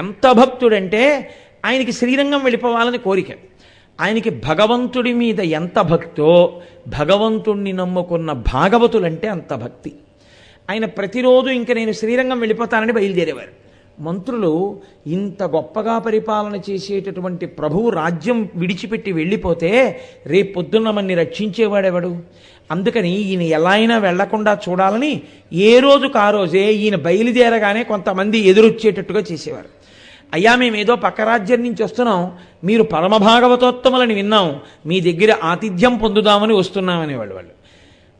ఎంత భక్తుడంటే ఆయనకి శ్రీరంగం వెళ్ళిపోవాలని కోరిక. ఆయనకి భగవంతుడి మీద ఎంత భక్తో భగవంతుణ్ణి నమ్ముకున్న భాగవతులంటే అంత భక్తి. ఆయన ప్రతిరోజు ఇంక నేను శ్రీరంగం వెళ్ళిపోతానని బయలుదేరేవారు. మంత్రులు ఇంత గొప్పగా పరిపాలన చేసేటటువంటి ప్రభువు రాజ్యం విడిచిపెట్టి వెళ్ళిపోతే రేపు పొద్దున్న మన్ని రక్షించేవాడెవడు? అందుకని ఈయన ఎలా అయినా వెళ్లకుండా చూడాలని ఏ రోజుకు ఆ రోజే ఈయన బయలుదేరగానే కొంతమంది ఎదురొచ్చేటట్టుగా చేసేవారు. అయ్యా, మేమేదో పక్క రాజ్యం నుంచి వస్తున్నాం, మీరు పరమభాగవతోత్తములని విన్నాం, మీ దగ్గర ఆతిథ్యం పొందుదామని వస్తున్నామనేవాళ్ళు. వాళ్ళు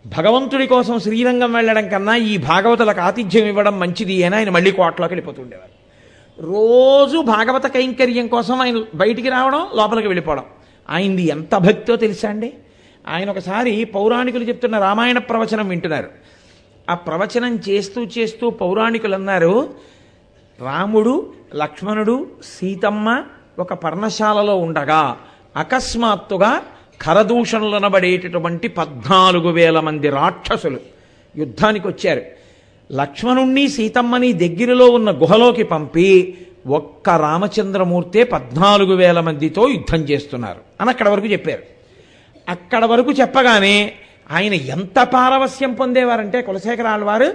భగవంతుడి కోసం శ్రీరంగం వెళ్ళడం కన్నా ఈ భాగవతులకు ఆతిథ్యం ఇవ్వడం మంచిది అని ఆయన మళ్ళీ కోటలోకి వెళ్ళిపోతుండేవారు. రోజు భాగవత కైంకర్యం కోసం ఆయన బయటికి రావడం, లోపలికి వెళ్ళిపోవడం. ఆయనది ఎంత భక్తో తెలుసా అండి. ఆయన ఒకసారి పౌరాణికులు చెప్తున్న రామాయణ ప్రవచనం వింటున్నారు. ఆ ప్రవచనం చేస్తూ చేస్తూ పౌరాణికులు అన్నారు, రాముడు, లక్ష్మణుడు, సీతమ్మ ఒక పర్ణశాలలో ఉండగా అకస్మాత్తుగా ఖరదూషణులనబడేటటువంటి 14,000 మంది రాక్షసులు యుద్ధానికి వచ్చారు. లక్ష్మణుణ్ణి సీతమ్మని దగ్గరలో ఉన్న గుహలోకి పంపి ఒక్క రామచంద్రమూర్తే 14,000 మందితో యుద్ధం చేస్తున్నారు అని అక్కడ వరకు చెప్పారు. అక్కడ వరకు చెప్పగానే ఆయన ఎంత పారవస్యం పొందేవారంటే కులశేఖరాల వారు,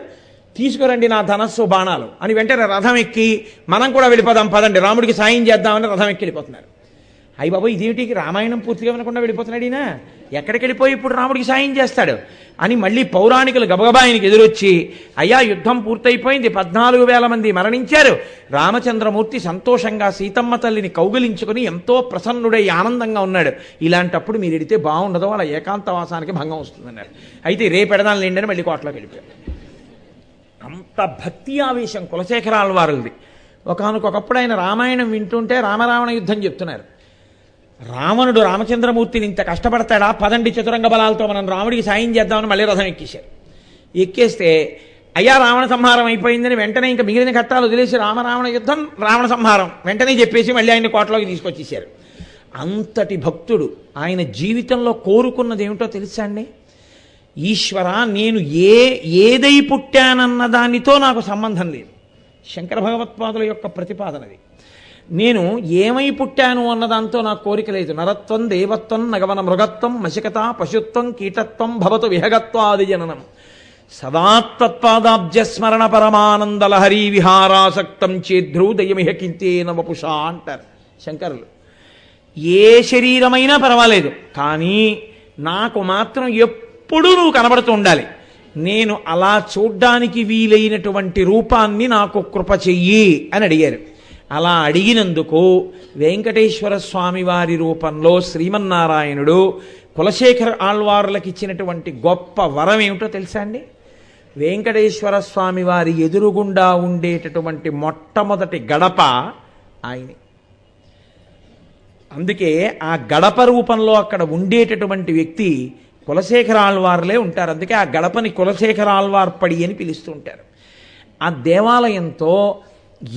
తీసుకురండి నా ధనస్సు బాణాలు అని వెంటనే రథం ఎక్కి మనం కూడా వెళ్ళిపోదాం పదండి, రాముడికి సాయం చేద్దామని రథం ఎక్కి వెళ్ళిపోతున్నారు. అయ్య బాబు, ఇదేమిటికి రామాయణం పూర్తిగా వినకుండా వెళ్ళిపోతున్నాడు ఈయన, ఎక్కడికి వెళ్ళిపోయి ఇప్పుడు రాముడికి సాయం చేస్తాడు అని మళ్ళీ పౌరాణికులు గబగబా ఆయనకి ఎదురొచ్చి, అయ్యా యుద్ధం పూర్తయిపోయింది, 14,000 మంది మరణించారు, రామచంద్రమూర్తి సంతోషంగా సీతమ్మ తల్లిని కౌగిలించుకుని ఎంతో ప్రసన్నుడై ఆనందంగా ఉన్నాడు, ఇలాంటప్పుడు మీరు ఎడితే బాగుండదు, వాళ్ళ ఏకాంతవాసానికి భంగం వస్తుందన్నారు. అయితే రేపు ఎడదాని లేండి అని మళ్ళీ కోటలోకి వెళ్ళిపోయారు. అంత భక్తి ఆవేశం కులశేఖరాల వారిది. ఒకనకొకప్పుడు ఆయన రామాయణం వింటుంటే రామరావణ యుద్ధం చెప్తున్నారు. రావణుడు రామచంద్రమూర్తిని ఇంత కష్టపడతాడా, పదండి చతురంగ బలాలతో మనం రాముడికి సాయం చేద్దామని మళ్ళీ రథం ఎక్కేశారు. ఎక్కేస్తే అయ్యా రావణ సంహారం అయిపోయిందని వెంటనే ఇంకా మిగిలిన ఘట్టాలు వదిలేసి రామరావణ యుద్ధం, రావణ సంహారం వెంటనే చెప్పేసి మళ్ళీ ఆయన కోటలోకి తీసుకొచ్చేసారు. అంతటి భక్తుడు. ఆయన జీవితంలో కోరుకున్నది ఏమిటో తెలుసా అండి? ఈశ్వర, నేను ఏదై పుట్టానన్న దానితో నాకు సంబంధం లేదు. శంకర భగవత్పాదుల యొక్క ప్రతిపాదనది. నేను ఏమై పుట్టాను అన్నదాంతో నాకు కోరిక లేదు. నరత్వం, దేవత్వం, నగవన మృగత్వం, మశకత, పశుత్వం, కీటత్వం భవతు విహగత్వాది జననం సదాత్వత్పాదాబ్జస్మరణ పరమానందలహరీ విహారాసక్తం చేద్రూదయమిహ కింతేన వపుషా అంటారు శంకరులు. ఏ శరీరమైనా పర్వాలేదు, కానీ నాకు మాత్రం ఎప్పుడూ నువ్వు కనబడుతూ ఉండాలి. నేను అలా చూడ్డానికి వీలైనటువంటి రూపాన్ని నాకు కృప చెయ్యి అని అడిగారు. అలా అడిగినందుకు వెంకటేశ్వర స్వామి వారి రూపంలో శ్రీమన్నారాయణుడు కులశేఖర ఆళ్వార్లకు ఇచ్చినటువంటి గొప్ప వరం ఏమిటో తెలుసా అండి? వెంకటేశ్వర స్వామి వారి ఎదురుగుండా ఉండేటటువంటి మొట్టమొదటి గడప ఆయనే. అందుకే ఆ గడప రూపంలో అక్కడ ఉండేటటువంటి వ్యక్తి కులశేఖర ఆళ్వార్లే ఉంటారు. అందుకే ఆ గడపని కులశేఖర ఆళ్వార్పడి అని పిలుస్తూ ఉంటారు. ఆ దేవాలయంతో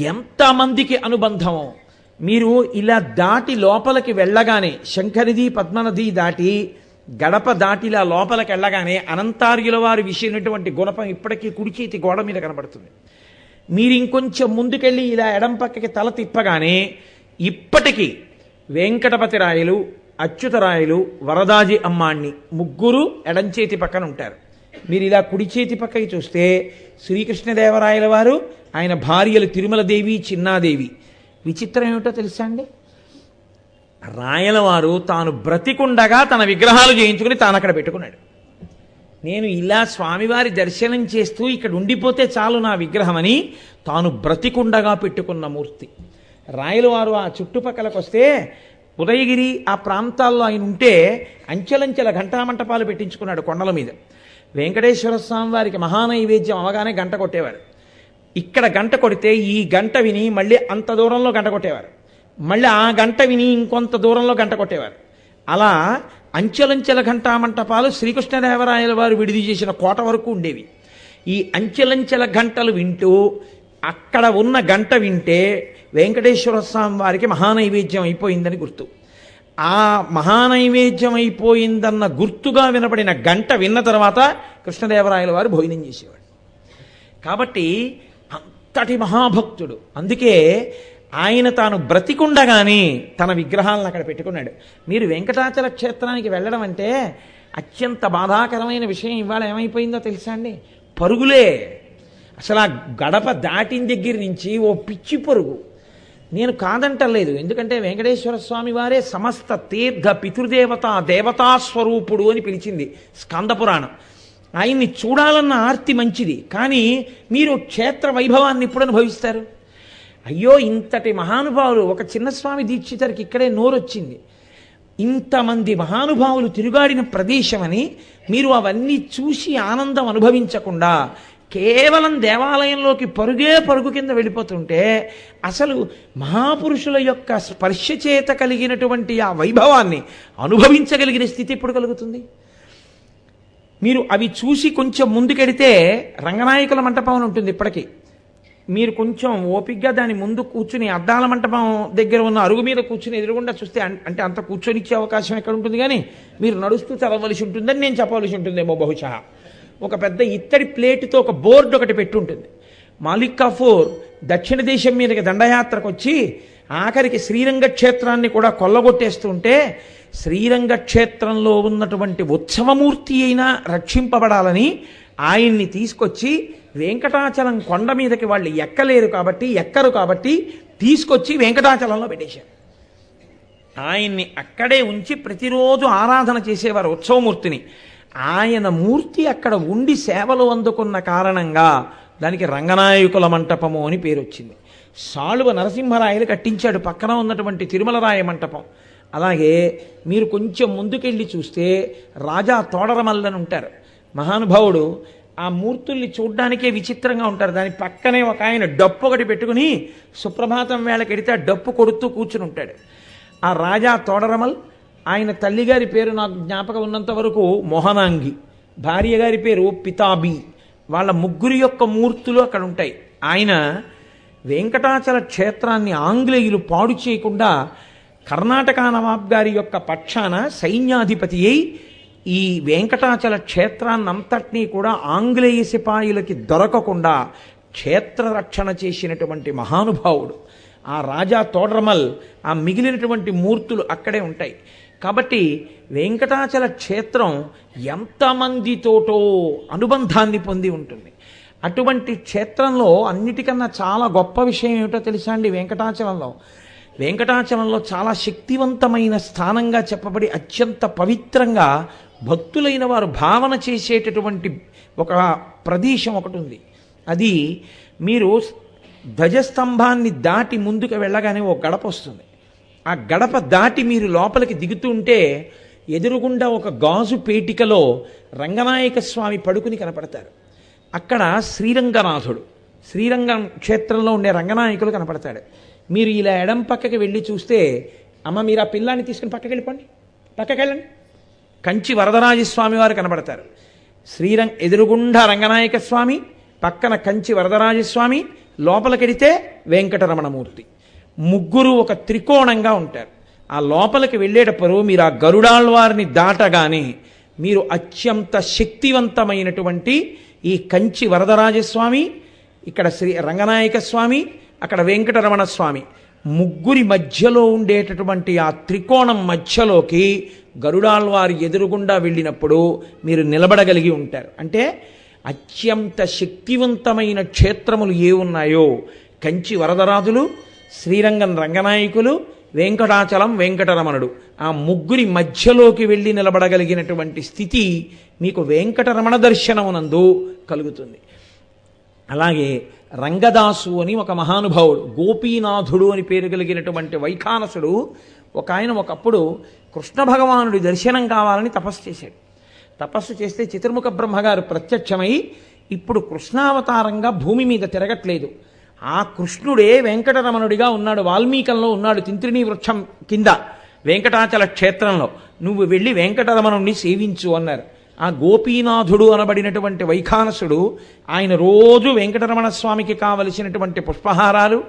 ఎంతమందికి అనుబంధమో మీరు ఇలా దాటి లోపలికి వెళ్ళగానే, శంఖనిధి పద్మనది దాటి గడప దాటిలా లోపలికి వెళ్ళగానే అనంతార్యుల వారు విసిరినటువంటి గుణపం ఇప్పటికీ కుడి చేతి గోడ మీద కనబడుతుంది. మీరు ఇంకొంచెం ముందుకెళ్ళి ఇలా ఎడం పక్కకి తల తిప్పగానే ఇప్పటికీ వెంకటపతి రాయలు, అచ్యుతరాయలు, వరదాజి అమ్మాణ్ణి ముగ్గురు ఎడంచేతి పక్కన ఉంటారు. మీరు ఇలా కుడి చేతి పక్కకి చూస్తే శ్రీకృష్ణదేవరాయల వారు, ఆయన భార్యలు తిరుమలదేవి, చిన్నాదేవి. విచిత్రం ఏమిటో తెలుసా అండి? రాయల వారు తాను బ్రతికుండగా తన విగ్రహాలు చేయించుకుని తాను అక్కడ పెట్టుకున్నాడు. నేను ఇలా స్వామివారి దర్శనం చేస్తూ ఇక్కడ ఉండిపోతే చాలు నా విగ్రహమని తాను బ్రతికుండగా పెట్టుకున్న మూర్తి. రాయల వారు ఆ చుట్టుపక్కలకు వస్తే ఉదయగిరి ఆ ప్రాంతాల్లో ఆయన ఉంటే అంచెలంచెల ఘంటామంటపాలు పెట్టించుకున్నాడు కొండల మీద. వెంకటేశ్వర స్వామి వారికి మహానైవేద్యం అవగానే గంట కొట్టేవారు. ఇక్కడ గంట కొడితే ఈ గంట విని మళ్ళీ అంత దూరంలో గంట కొట్టేవారు, మళ్ళీ ఆ గంట విని ఇంకొంత దూరంలో గంట కొట్టేవారు. అలా అంచెలంచెల ఘంటామంటపాలు శ్రీకృష్ణదేవరాయల వారు విడిది చేసిన కోట వరకు ఉండేవి. ఈ అంచెలంచెల గంటలు వింటూ అక్కడ ఉన్న గంట వింటే వెంకటేశ్వర స్వామి వారికి మహానైవేద్యం అయిపోయిందని గుర్తు. ఆ మహానైవేద్యం అయిపోయిందన్న గుర్తుగా వినపడిన గంట విన్న తర్వాత కృష్ణదేవరాయల వారు భోజనం చేసేవాడు. కాబట్టి అంతటి మహాభక్తుడు. అందుకే ఆయన తాను బ్రతికుండగానే తన విగ్రహాలను అక్కడ పెట్టుకున్నాడు. మీరు వెంకటాచల క్షేత్రానికి వెళ్ళడం అంటే అత్యంత బాధాకరమైన విషయం ఇవాళ ఏమైపోయిందో తెలుసా అండి? పరుగులే. అసలు ఆ గడప దాటిన దగ్గర నుంచి ఓ పిచ్చి పరుగు. నేను కాదంటలేదు, ఎందుకంటే వెంకటేశ్వర స్వామి వారే సమస్త తీర్థ పితృదేవత దేవతాస్వరూపుడు అని పిలిచింది స్కంద పురాణం. ఆయన్ని చూడాలన్న ఆర్తి మంచిది, కానీ మీరు క్షేత్ర వైభవాన్ని ఇప్పుడు అనుభవిస్తారు. అయ్యో, ఇంతటి మహానుభావులు, ఒక చిన్నస్వామి దీక్షితరికి ఇక్కడే నోరొచ్చింది, ఇంతమంది మహానుభావులు తిరుగాడిన ప్రదేశమని మీరు అవన్నీ చూసి ఆనందం అనుభవించకుండా కేవలం దేవాలయంలోకి పరుగు కింద వెళ్ళిపోతుంటే అసలు మహాపురుషుల యొక్క స్పర్శ చేత కలిగినటువంటి ఆ వైభవాన్ని అనుభవించగలిగిన స్థితి ఎప్పుడు కలుగుతుంది? మీరు అవి చూసి కొంచెం ముందుకెడితే రంగనాయకుల మంటపం అని ఉంటుంది ఇప్పటికీ. మీరు కొంచెం ఓపిగ్గా దాని ముందు కూర్చుని అద్దాల మంటపం దగ్గర ఉన్న అరుగు మీద కూర్చుని ఎదురుగుండా చూస్తే, అంటే అంత కూర్చొనిచ్చే అవకాశం ఎక్కడ ఉంటుంది, కానీ మీరు నడుస్తూ చదవలసి ఉంటుందని నేను చెప్పవలసి ఉంటుందేమో బహుశా. ఒక పెద్ద ఇత్తడి ప్లేటుతో ఒక బోర్డు ఒకటి పెట్టి ఉంటుంది. మాలిక్ కఫూర్ దక్షిణ దేశం మీదకి దండయాత్రకు వచ్చి ఆఖరికి శ్రీరంగ క్షేత్రాన్ని కూడా కొల్లగొట్టేస్తుంటే శ్రీరంగ క్షేత్రంలో ఉన్నటువంటి ఉత్సవమూర్తి అయినా రక్షింపబడాలని ఆయన్ని తీసుకొచ్చి వెంకటాచలం కొండ మీదకి వాళ్ళు ఎక్కరు కాబట్టి తీసుకొచ్చి వెంకటాచలంలో పెట్టేశారు. ఆయన్ని అక్కడే ఉంచి ప్రతిరోజు ఆరాధన చేసేవారు ఉత్సవమూర్తిని. ఆయన మూర్తి అక్కడ ఉండి సేవలు అందుకున్న కారణంగా దానికి రంగనాయకుల మంటపము అని పేరు వచ్చింది. సాళువ నరసింహరాయలు కట్టించాడు పక్కన ఉన్నటువంటి తిరుమలరాయ మంటపం. అలాగే మీరు కొంచెం ముందుకెళ్ళి చూస్తే రాజా తోడరమల్లని ఉంటారు మహానుభావుడు. ఆ మూర్తుల్ని చూడ్డానికే విచిత్రంగా ఉంటారు. దాని పక్కనే ఒక ఆయన డప్పు ఒకటి పెట్టుకుని సుప్రభాతం వేళకెడితే ఆ డప్పు కొడుతూ కూర్చుని ఉంటాడు. ఆ రాజా తోడరమల్, ఆయన తల్లిగారి పేరు నాకు జ్ఞాపకం ఉన్నంత వరకు మోహనాంగి, భార్య గారి పేరు పితాబి. వాళ్ళ ముగ్గురి యొక్క మూర్తులు అక్కడ ఉంటాయి. ఆయన వెంకటాచల క్షేత్రాన్ని ఆంగ్లేయులు పాడు చేయకుండా కర్ణాటక నవాబ్ గారి యొక్క పక్షాన సైన్యాధిపతి అయి ఈ వెంకటాచల క్షేత్రాన్నంతటినీ కూడా ఆంగ్లేయ సిపాయిలకి దొరకకుండా క్షేత్ర రక్షణ చేసినటువంటి మహానుభావుడు ఆ రాజా తోడరమల్. ఆ మిగిలినటువంటి మూర్తులు అక్కడే ఉంటాయి. కాబట్టి వెంకటాచల క్షేత్రం ఎంతమందితోటో అనుబంధాన్ని పొంది ఉంటుంది. అటువంటి క్షేత్రంలో అన్నిటికన్నా చాలా గొప్ప విషయం ఏమిటో తెలుసా అండి? వెంకటాచలంలో చాలా శక్తివంతమైన స్థానంగా చెప్పబడి అత్యంత పవిత్రంగా భక్తులైన వారు భావన చేసేటటువంటి ఒక ప్రదేశం ఒకటి ఉంది. అది మీరు ధ్వజస్తంభాన్ని దాటి ముందుకు వెళ్ళగానే ఓ గడప వస్తుంది. ఆ గడప దాటి మీరు లోపలికి దిగుతుంటే ఎదురుగుండా ఒక గాజు పేటికలో రంగనాయక స్వామి పడుకుని కనపడతారు. అక్కడ శ్రీరంగనాథుడు, శ్రీరంగం క్షేత్రంలో ఉండే రంగనాయకులు కనపడతాడు. మీరు ఇలా ఎడం పక్కకి వెళ్ళి చూస్తే, అమ్మ మీరు ఆ పిల్లాన్ని తీసుకుని పక్కకి వెళ్ళండి, కంచి వరదరాజస్వామి వారు కనపడతారు. ఎదురుగుండా రంగనాయక స్వామి, పక్కన కంచి వరదరాజస్వామి, లోపలికెడితే వెంకటరమణమూర్తి. ముగ్గురు ఒక త్రికోణంగా ఉంటారు. ఆ లోపలికి వెళ్ళేటప్పుడు మీరు ఆ గరుడాళ్వారిని దాటగానే మీరు అత్యంత శక్తివంతమైనటువంటి ఈ కంచి వరదరాజస్వామి, ఇక్కడ రంగనాయక స్వామి, అక్కడ వెంకటరమణ స్వామి ముగ్గురి మధ్యలో ఉండేటటువంటి ఆ త్రికోణం మధ్యలోకి గరుడాళ్వారి ఎదురుగుండా వెళ్ళినప్పుడు మీరు నిలబడగలిగి ఉంటారు. అంటే అత్యంత శక్తివంతమైన క్షేత్రములు ఏ ఉన్నాయో కంచి వరదరాజులు, శ్రీరంగం రంగనాయకులు, వెంకటాచలం వెంకటరమణుడు, ఆ ముగ్గురి మధ్యలోకి వెళ్ళి నిలబడగలిగినటువంటి స్థితి మీకు వెంకటరమణ దర్శనమునందు కలుగుతుంది. అలాగే రంగదాసు అని ఒక మహానుభావుడు, గోపీనాథుడు అని పేరు కలిగినటువంటి వైఖానసుడు ఒక ఆయన ఒకప్పుడు కృష్ణ భగవానుడి దర్శనం కావాలని తపస్సు చేశాడు. తపస్సు చేస్తే చతుర్ముఖ బ్రహ్మగారు ప్రత్యక్షమై ఇప్పుడు కృష్ణావతారంగా భూమి మీద తిరగట్లేదు, ఆ కృష్ణుడే వెంకటరమణుడిగా ఉన్నాడు, వాల్మీకంలో ఉన్నాడు, తింత్రిణీ వృక్షం కింద వెంకటాచల క్షేత్రంలో, నువ్వు వెళ్ళి వెంకటరమణుణ్ణి సేవించు అన్నారు. ఆ గోపీనాథుడు అనబడినటువంటి వైఖానసుడు ఆయన రోజు వెంకటరమణ స్వామికి కావలసినటువంటి పుష్పహారాలు,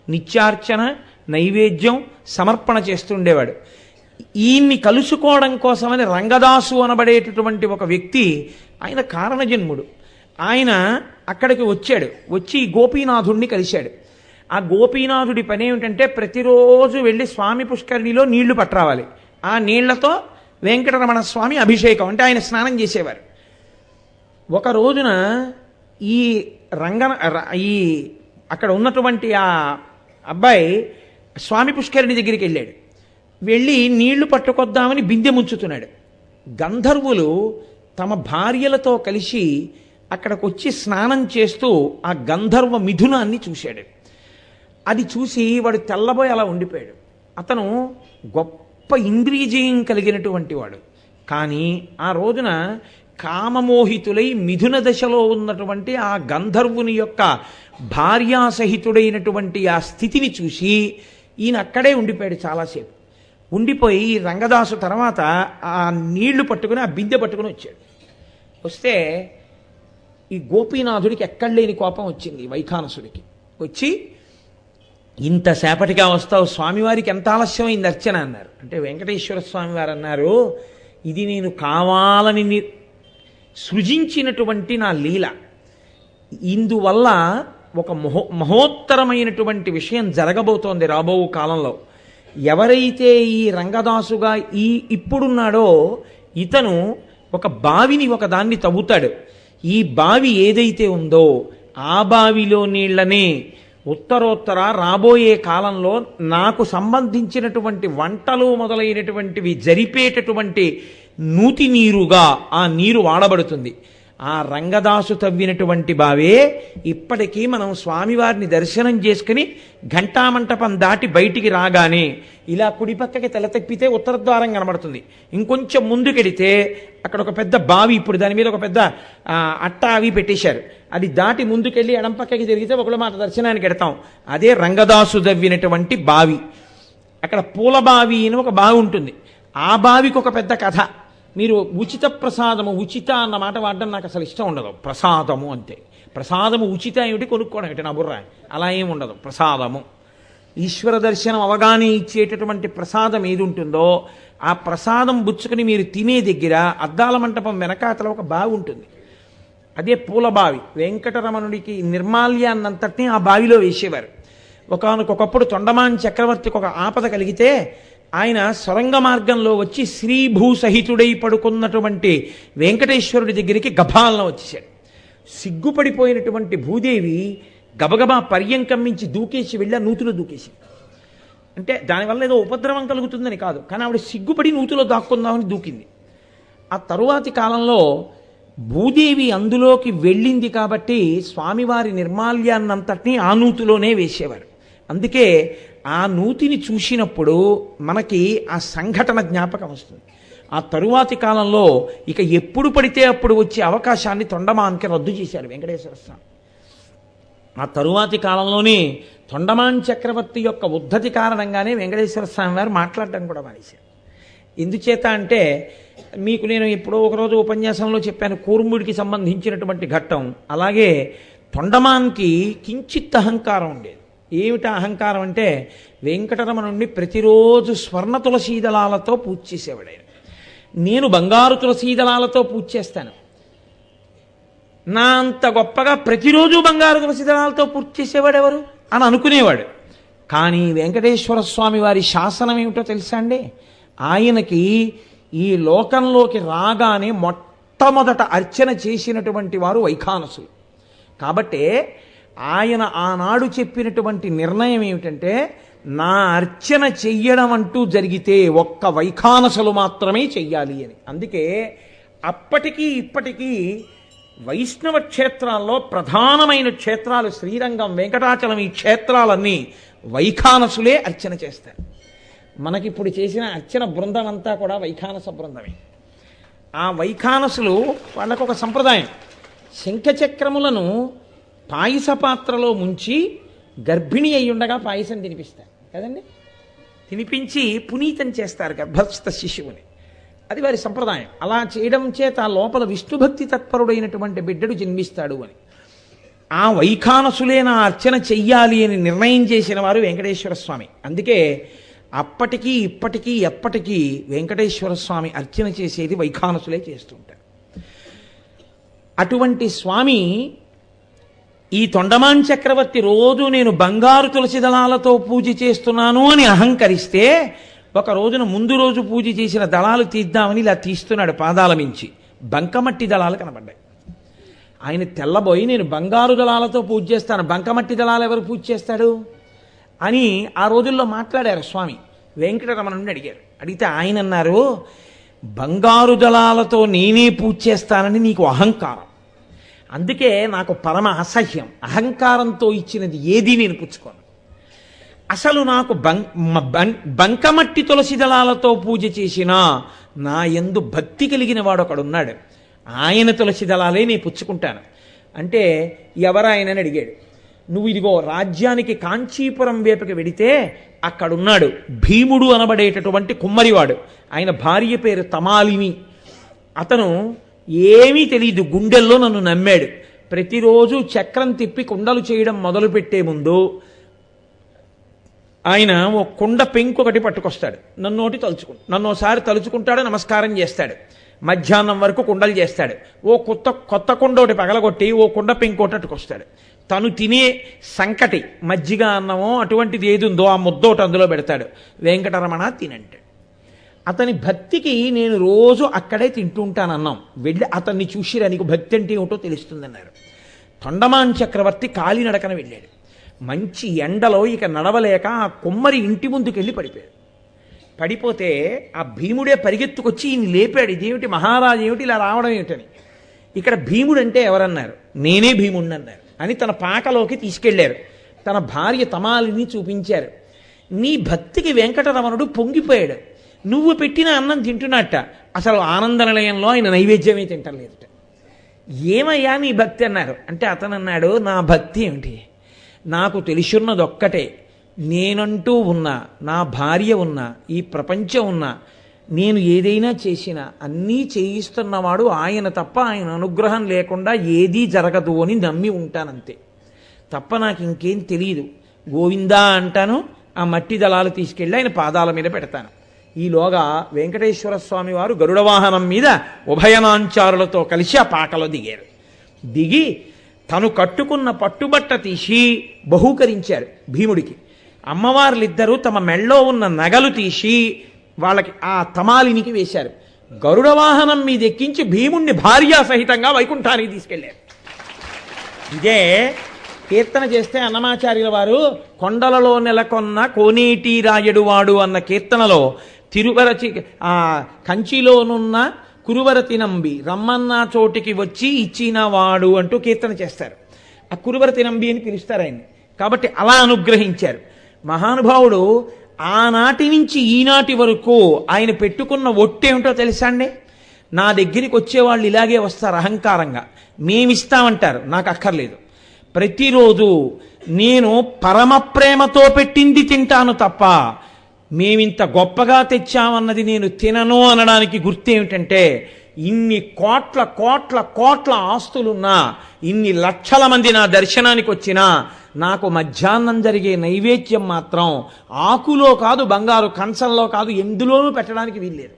నిత్యార్చన, నైవేద్యం సమర్పణ చేస్తుండేవాడు. ఈయన్ని కలుసుకోవడం కోసమని రంగదాసు అనబడేటటువంటి ఒక వ్యక్తి, ఆయన కారణజన్ముడు, ఆయన అక్కడికి వచ్చాడు. వచ్చి గోపీనాథుణ్ణి కలిశాడు. ఆ గోపీనాథుడి పని ఏమిటంటే ప్రతిరోజు వెళ్ళి స్వామి పుష్కరిణిలో నీళ్లు పట్టరావాలి. ఆ నీళ్లతో వెంకటరమణ స్వామి అభిషేకం అంటే ఆయన స్నానం చేసేవారు. ఒక రోజున ఈ ఈ అక్కడ ఉన్నటువంటి ఆ అబ్బాయి స్వామి పుష్కరిణి దగ్గరికి వెళ్ళాడు. వెళ్ళి నీళ్లు పట్టుకొద్దామని బిందె ముంచుతున్నాడు. గంధర్వులు తమ భార్యలతో కలిసి అక్కడికి వచ్చి స్నానం చేస్తూ ఆ గంధర్వ మిథునాన్ని చూశాడు. అది చూసి వాడు తెల్లబోయి అలా ఉండిపోయాడు. అతను గొప్ప ఇంద్రియజయం కలిగినటువంటి వాడు. కానీ ఆ రోజున కామమోహితులై మిథున దశలో ఉన్నటువంటి ఆ గంధర్వుని యొక్క భార్యాసహితుడైనటువంటి ఆ స్థితిని చూసి ఈయన అక్కడే ఉండిపోయాడు చాలాసేపు. ఉండిపోయి ఈ రంగదాసు తర్వాత ఆ నీళ్లు పట్టుకుని ఆ బిందె పట్టుకుని వచ్చాడు. వస్తే ఈ గోపీనాథుడికి ఎక్కడ లేని కోపం వచ్చింది వైఖానసుడికి. వచ్చి ఇంతసేపటిగా వస్తావు, స్వామివారికి ఎంత ఆలస్యమైంది అర్చన అన్నారు. అంటే వెంకటేశ్వర స్వామి వారు అన్నారు, ఇది నేను కావాలని సృజించినటువంటి నా లీల. ఇందువల్ల ఒక మహోత్తరమైనటువంటి విషయం జరగబోతోంది రాబో కాలంలో. ఎవరైతే ఈ రంగదాసుగా ఇప్పుడున్నాడో ఇతను ఒక బావిని ఒకదాన్ని తవ్వుతాడు. ఈ బావి ఏదైతే ఉందో ఆ బావిలో నీళ్లనే ఉత్తరోత్తర రాబోయే కాలంలో నాకు సంబంధించినటువంటి వంటలు మొదలైనటువంటివి జరిపేటటువంటి నూతి నీరుగా ఆ నీరు వాడబడుతుంది. ఆ రంగదాసు తవ్వినటువంటి బావే ఇప్పటికీ మనం స్వామివారిని దర్శనం చేసుకుని ఘంటామంటపం దాటి బయటికి రాగానే ఇలా కుడి పక్కకి తల తప్పితే ఉత్తర ద్వారం కనబడుతుంది. ఇంకొంచెం ముందుకెడితే అక్కడ ఒక పెద్ద బావి, ఇప్పుడు దాని మీద ఒక పెద్ద అట్ట అవి పెట్టేశారు. అది దాటి ముందుకెళ్ళి ఎడం పక్కకి తిరిగితే ఒకళ్ళ మాట దర్శనానికి ఎడతాం. అదే రంగదాసు తవ్వినటువంటి బావి. అక్కడ పూలబావి అని ఒక బావి ఉంటుంది. ఆ బావికి ఒక పెద్ద కథ. మీరు ఉచిత ప్రసాదము, ఉచిత అన్న మాట వాడడం నాకు అసలు ఇష్టం ఉండదు. ప్రసాదము అంతే. ప్రసాదము ఉచిత ఏమిటి, కొనుక్కోవడం ఏమిటి నా బుర్ర, అలా ఏమి ఉండదు. ప్రసాదము ఈశ్వర దర్శనం అవగానే ఇచ్చేటటువంటి ప్రసాదం ఏది ఉంటుందో ఆ ప్రసాదం బుచ్చుకుని మీరు తినే దగ్గర అద్దాల మంటపం వెనకాతల ఒక బావి ఉంటుంది. అదే పూలబావి. వెంకటరమణుడికి నిర్మాల్యాన్నంతటినీ ఆ బావిలో వేసేవారు. ఒకనకొకప్పుడు తొండమాన్ చక్రవర్తికి ఒక ఆపద కలిగితే ఆయన సొరంగ మార్గంలో వచ్చి శ్రీభూ సహితుడై పడుకున్నటువంటి వెంకటేశ్వరుడి దగ్గరికి గభాలను వచ్చేశాడు. సిగ్గుపడిపోయినటువంటి భూదేవి గబగబా పర్యంకం మించి దూకేసి వెళ్ళి ఆ నూతిలో దూకేసి. అంటే దానివల్ల ఏదో ఉపద్రవం కలుగుతుందని కాదు, కానీ ఆవిడ సిగ్గుపడి నూతిలో దాక్కుందామని దూకింది. ఆ తరువాతి కాలంలో భూదేవి అందులోకి వెళ్ళింది కాబట్టి స్వామివారి నిర్మాల్యాన్నంతటినీ ఆ నూతిలోనే వేసేవారు. అందుకే ఆ నూతిని చూసినప్పుడు మనకి ఆ సంఘటన జ్ఞాపకం వస్తుంది. ఆ తరువాతి కాలంలో ఇక ఎప్పుడు పడితే అప్పుడు వచ్చే అవకాశాన్ని తొండమాన్కి రద్దు చేశారు వెంకటేశ్వర స్వామి. ఆ తరువాతి కాలంలోనే తొండమాన్ చక్రవర్తి యొక్క ఉద్ధతి కారణంగానే వెంకటేశ్వర స్వామి వారు మాట్లాడడం కూడా మానేశారు. ఎందుచేత అంటే మీకు నేను ఎప్పుడో ఒకరోజు ఉపన్యాసంలో చెప్పాను, కూర్ముడికి సంబంధించినటువంటి ఘట్టం. అలాగే తొండమాన్కి కించిత్ అహంకారం ఉండేది. ఏమిటా అహంకారం అంటే వెంకటరమణుణ్ణి ప్రతిరోజు స్వర్ణ తులసీదళాలతో పూజ చేసేవాడు ఆయన. నేను బంగారు తులసీదళాలతో పూజ చేస్తాను, నా అంత గొప్పగా ప్రతిరోజు బంగారు తులసీదళాలతో పూజ చేసేవాడు ఎవరు అని అనుకునేవాడు. కానీ వెంకటేశ్వర స్వామి వారి శాసనం ఏమిటో తెలుసా అండి? ఆయనకి ఈ లోకంలోకి రాగానే మొట్టమొదట అర్చన చేసినటువంటి వారు వైఖానసులు. కాబట్టే ఆయన ఆనాడు చెప్పినటువంటి నిర్ణయం ఏమిటంటే, నా అర్చన చెయ్యడం అంటూ జరిగితే ఒక్క వైఖానసులు మాత్రమే చెయ్యాలి అని. అందుకే అప్పటికీ ఇప్పటికీ వైష్ణవ క్షేత్రాల్లో ప్రధానమైన క్షేత్రాలు శ్రీరంగం, వెంకటాచలం, ఈ క్షేత్రాలన్నీ వైఖానసులే అర్చన చేస్తారు. మనకిప్పుడు చేసిన అర్చన బృందం అంతా కూడా వైఖానస బృందమే. ఆ వైఖానసులు వాళ్ళకు ఒక సంప్రదాయం, శంఖచక్రములను పాయస పాత్రలో ముంచి గర్భిణి అయి ఉండగా పాయసం తినిపిస్తారు కదండి. తినిపించి పునీతం చేస్తారు గర్భస్థ శిశువుని. అది వారి సంప్రదాయం. అలా చేయడం చేత లోపల విష్ణుభక్తి తత్పరుడైనటువంటి బిడ్డడు జన్మిస్తాడు అని. ఆ వైఖానసులే నా అర్చన చెయ్యాలి అని నిర్ణయం చేసిన వారు వెంకటేశ్వర స్వామి. అందుకే అప్పటికీ ఇప్పటికీ ఎప్పటికీ వెంకటేశ్వర స్వామి అర్చన చేసేది వైఖానసులే చేస్తుంటారు. అటువంటి స్వామి ఈ తొండమాన్ చక్రవర్తి రోజు నేను బంగారు తులసి దళాలతో పూజ చేస్తున్నాను అని అహంకరిస్తే ఒక రోజున ముందు రోజు పూజ చేసిన దళాలు తీద్దామని ఇలా తీస్తున్నాడు పాదాల మించి, బంకమట్టి దళాలు కనబడ్డాయి. ఆయన తెల్లబోయి నేను బంగారు దళాలతో పూజ చేస్తాను, బంకమట్టి దళాలు ఎవరు పూజ చేస్తాడు అని ఆ రోజుల్లో మాట్లాడారు స్వామి. వెంకటరమణుని అడిగారు. అడిగితే ఆయన అన్నారు, బంగారు దళాలతో నేనే పూజ చేస్తానని నీకు అహంకారం, అందుకే నాకు పరమ అసహ్యం, అహంకారంతో ఇచ్చినది ఏదీ నేను పుచ్చుకోను. అసలు నాకు బంకమట్టి తులసి దళాలతో పూజ చేసినా నా యందు భక్తి కలిగిన వాడు ఒకడున్నాడు, ఆయన తులసి దళాలే నేను పుచ్చుకుంటాను అంటే ఎవరాయనని అడిగాడు. నువ్వు ఇదిగో రాజ్యానికి కాంచీపురం వైపుకి వెడితే అక్కడున్నాడు భీముడు అనబడేటటువంటి కుమ్మరివాడు, ఆయన భార్య పేరు తమాలిని. అతను ఏమీ తెలియదు, గుండెల్లో నన్ను నమ్మాడు. ప్రతిరోజు చక్రం తిప్పి కుండలు చేయడం మొదలుపెట్టే ముందు ఆయన ఓ కుండ పెంకు ఒకటి పట్టుకొస్తాడు, నన్ను ఒకసారి తలుచుకుంటాడు, నమస్కారం చేస్తాడు. మధ్యాహ్నం వరకు కుండలు చేస్తాడు. ఓ కొత్త కుండ ఒకటి పగలగొట్టి ఓ కుండ పెంకు ఒకటి అట్టుకొస్తాడు. తను తినే సంకటి మజ్జిగ అన్నమో అటువంటిది ఏది ఉందో ఆ ముద్ద ఒకటి అందులో పెడతాడు. వెంకటరమణ తినంటాడు. అతని భక్తికి నేను రోజు అక్కడే తింటుంటానన్నాం. వెళ్ళి అతన్ని చూసిరా నీకు భక్తి అంటే ఏమిటో తెలుస్తుందన్నారు. తొండమాన్ చక్రవర్తి కాలినడకన వెళ్ళాడు. మంచి ఎండలో ఇక నడవలేక ఆ కుమ్మరి ఇంటి ముందుకెళ్ళి పడిపోయాడు. పడిపోతే ఆ భీముడే పరిగెత్తుకొచ్చి ఈయన లేపాడు. ఇదేమిటి మహారాజు ఏమిటి ఇలా రావడం ఏమిటని. ఇక్కడ భీముడు అంటే ఎవరన్నారు, నేనే భీముడిని అన్నారు అని తన పాకలోకి తీసుకెళ్లారు. తన భార్య తమాలిని చూపించారు. నీ భక్తికి వెంకటరమణుడు పొంగిపోయాడు. నువ్వు పెట్టిన అన్నం తింటున్నట్ట, అసలు ఆనంద నిలయంలో ఆయన నైవేద్యమే తింటలేదుట. ఏమయ్యా నీ భక్తి అన్నారు. అంటే అతను అన్నాడు, నా భక్తి ఏమిటి, నాకు తెలుసున్నదొక్కటే, నేనంటూ ఉన్నా, నా భార్య ఉన్నా, ఈ ప్రపంచం ఉన్నా, నేను ఏదైనా చేసినా అన్నీ చేయిస్తున్నవాడు ఆయన తప్ప, ఆయన అనుగ్రహం లేకుండా ఏదీ జరగదు అని నమ్మి ఉంటానంతే తప్ప నాకు ఇంకేం తెలియదు. గోవిందా అంటాను, ఆ మట్టి దళాలు తీసుకెళ్ళి ఆయన పాదాల మీద పెడతాను. ఈలోగా వెంకటేశ్వర స్వామి వారు గరుడ వాహనం మీద ఉభయనాంచారులతో కలిసి ఆ పాకలో దిగారు. దిగి తను కట్టుకున్న పట్టుబట్ట తీసి బహూకరించారు భీముడికి. అమ్మవార్లిద్దరూ తమ మెళ్ళో ఉన్న నగలు తీసి వాళ్ళకి ఆ తమాలినికి వేశారు. గరుడ వాహనం మీద ఎక్కించి భీముణ్ణి భార్యా సహితంగా వైకుంఠానికి తీసుకెళ్లారు. ఇదే కీర్తన చేస్తే అన్నమాచార్యుల వారు కొండలలో నెలకొన్న కోనేటి రాయడు వాడు అన్న కీర్తనలో కంచిలోనున్న కురువరతి నంబి రమ్మన్న చోటికి వచ్చి ఇచ్చిన వాడు అంటూ కీర్తన చేస్తారు. ఆ కురువరతి నంబి అని పిలుస్తారు ఆయన్ని. కాబట్టి అలా అనుగ్రహించారు మహానుభావుడు. ఆనాటి నుంచి ఈనాటి వరకు ఆయన పెట్టుకున్న ఒట్టేమిటో తెలుసా అండి? నా దగ్గరికి వచ్చేవాళ్ళు ఇలాగే వస్తారు అహంకారంగా, మేమిస్తామంటారు, నాకు అక్కర్లేదు. ప్రతిరోజు నేను పరమ ప్రేమతో పెట్టింది తింటాను తప్ప మేమింత గొప్పగా తెచ్చామన్నది నేను తినను అనడానికి గుర్తేమిటంటే, ఇన్ని కోట్ల కోట్ల కోట్ల ఆస్తులున్నా, ఇన్ని లక్షల మంది నా దర్శనానికి వచ్చినా నాకు మధ్యాహ్నం జరిగే నైవేద్యం మాత్రం ఆకులో కాదు, బంగారు కంచంలో కాదు, ఎందులోనూ పెట్టడానికి వీల్లేదు.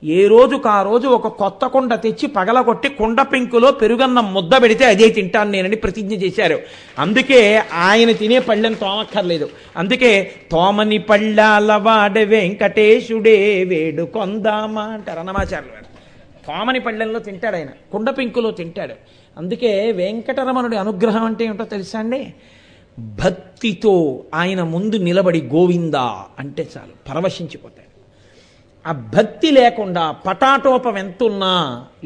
ఏ రోజుకు ఆ రోజు ఒక కొత్త కుండ తెచ్చి పగలగొట్టి కుండ పెంకులో పెరుగన్నం ముద్ద పెడితే అదే తింటాను నేనని ప్రతిజ్ఞ చేశారు. అందుకే ఆయన తినే పళ్ళెం తోమక్కర్లేదు. అందుకే తోమని పళ్ళాల వాడ వెంకటేశుడే వేడు కొందామా అంటారు అన్నమాచార్యులు గారు. తోమని పళ్ళెంలో తింటాడు ఆయన, కుండ పెంకులో తింటాడు. అందుకే వెంకటరమణుడి అనుగ్రహం అంటే ఏమిటో తెలుసా అండి? భక్తితో ఆయన ముందు నిలబడి గోవిందా అంటే చాలు పరవశించిపోతాడు. ఆ భక్తి లేకుండా పటాటోపం ఎంతున్నా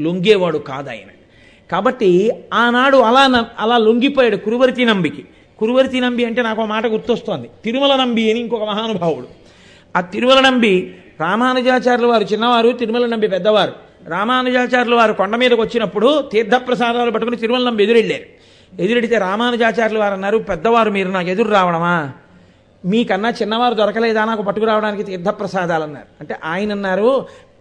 లొంగేవాడు కాదు ఆయన. కాబట్టి ఆనాడు అలా లొంగిపోయాడు కురువరతి నంబికి. కురువరతి నంబి అంటే నాకు ఒక మాట గుర్తొస్తోంది. తిరుమల నంబి అని ఇంకొక మహానుభావుడు. ఆ తిరుమల నంబి రామానుజాచార్యుల వారు చిన్నవారు, తిరుమల నంబి పెద్దవారు. రామానుజాచార్యుల వారు కొండ మీదకి వచ్చినప్పుడు తీర్థప్రసాదాలు పట్టుకుని తిరుమల నంబి ఎదురెడితే రామానుజాచార్యుల వారు అన్నారు, పెద్దవారు మీరు నాకు ఎదురు రావడమా, మీకన్నా చిన్నవారు దొరకలేదా నాకు పట్టుకురావడానికి తీర్థప్రసాదాలు అన్నారు. అంటే ఆయన అన్నారు,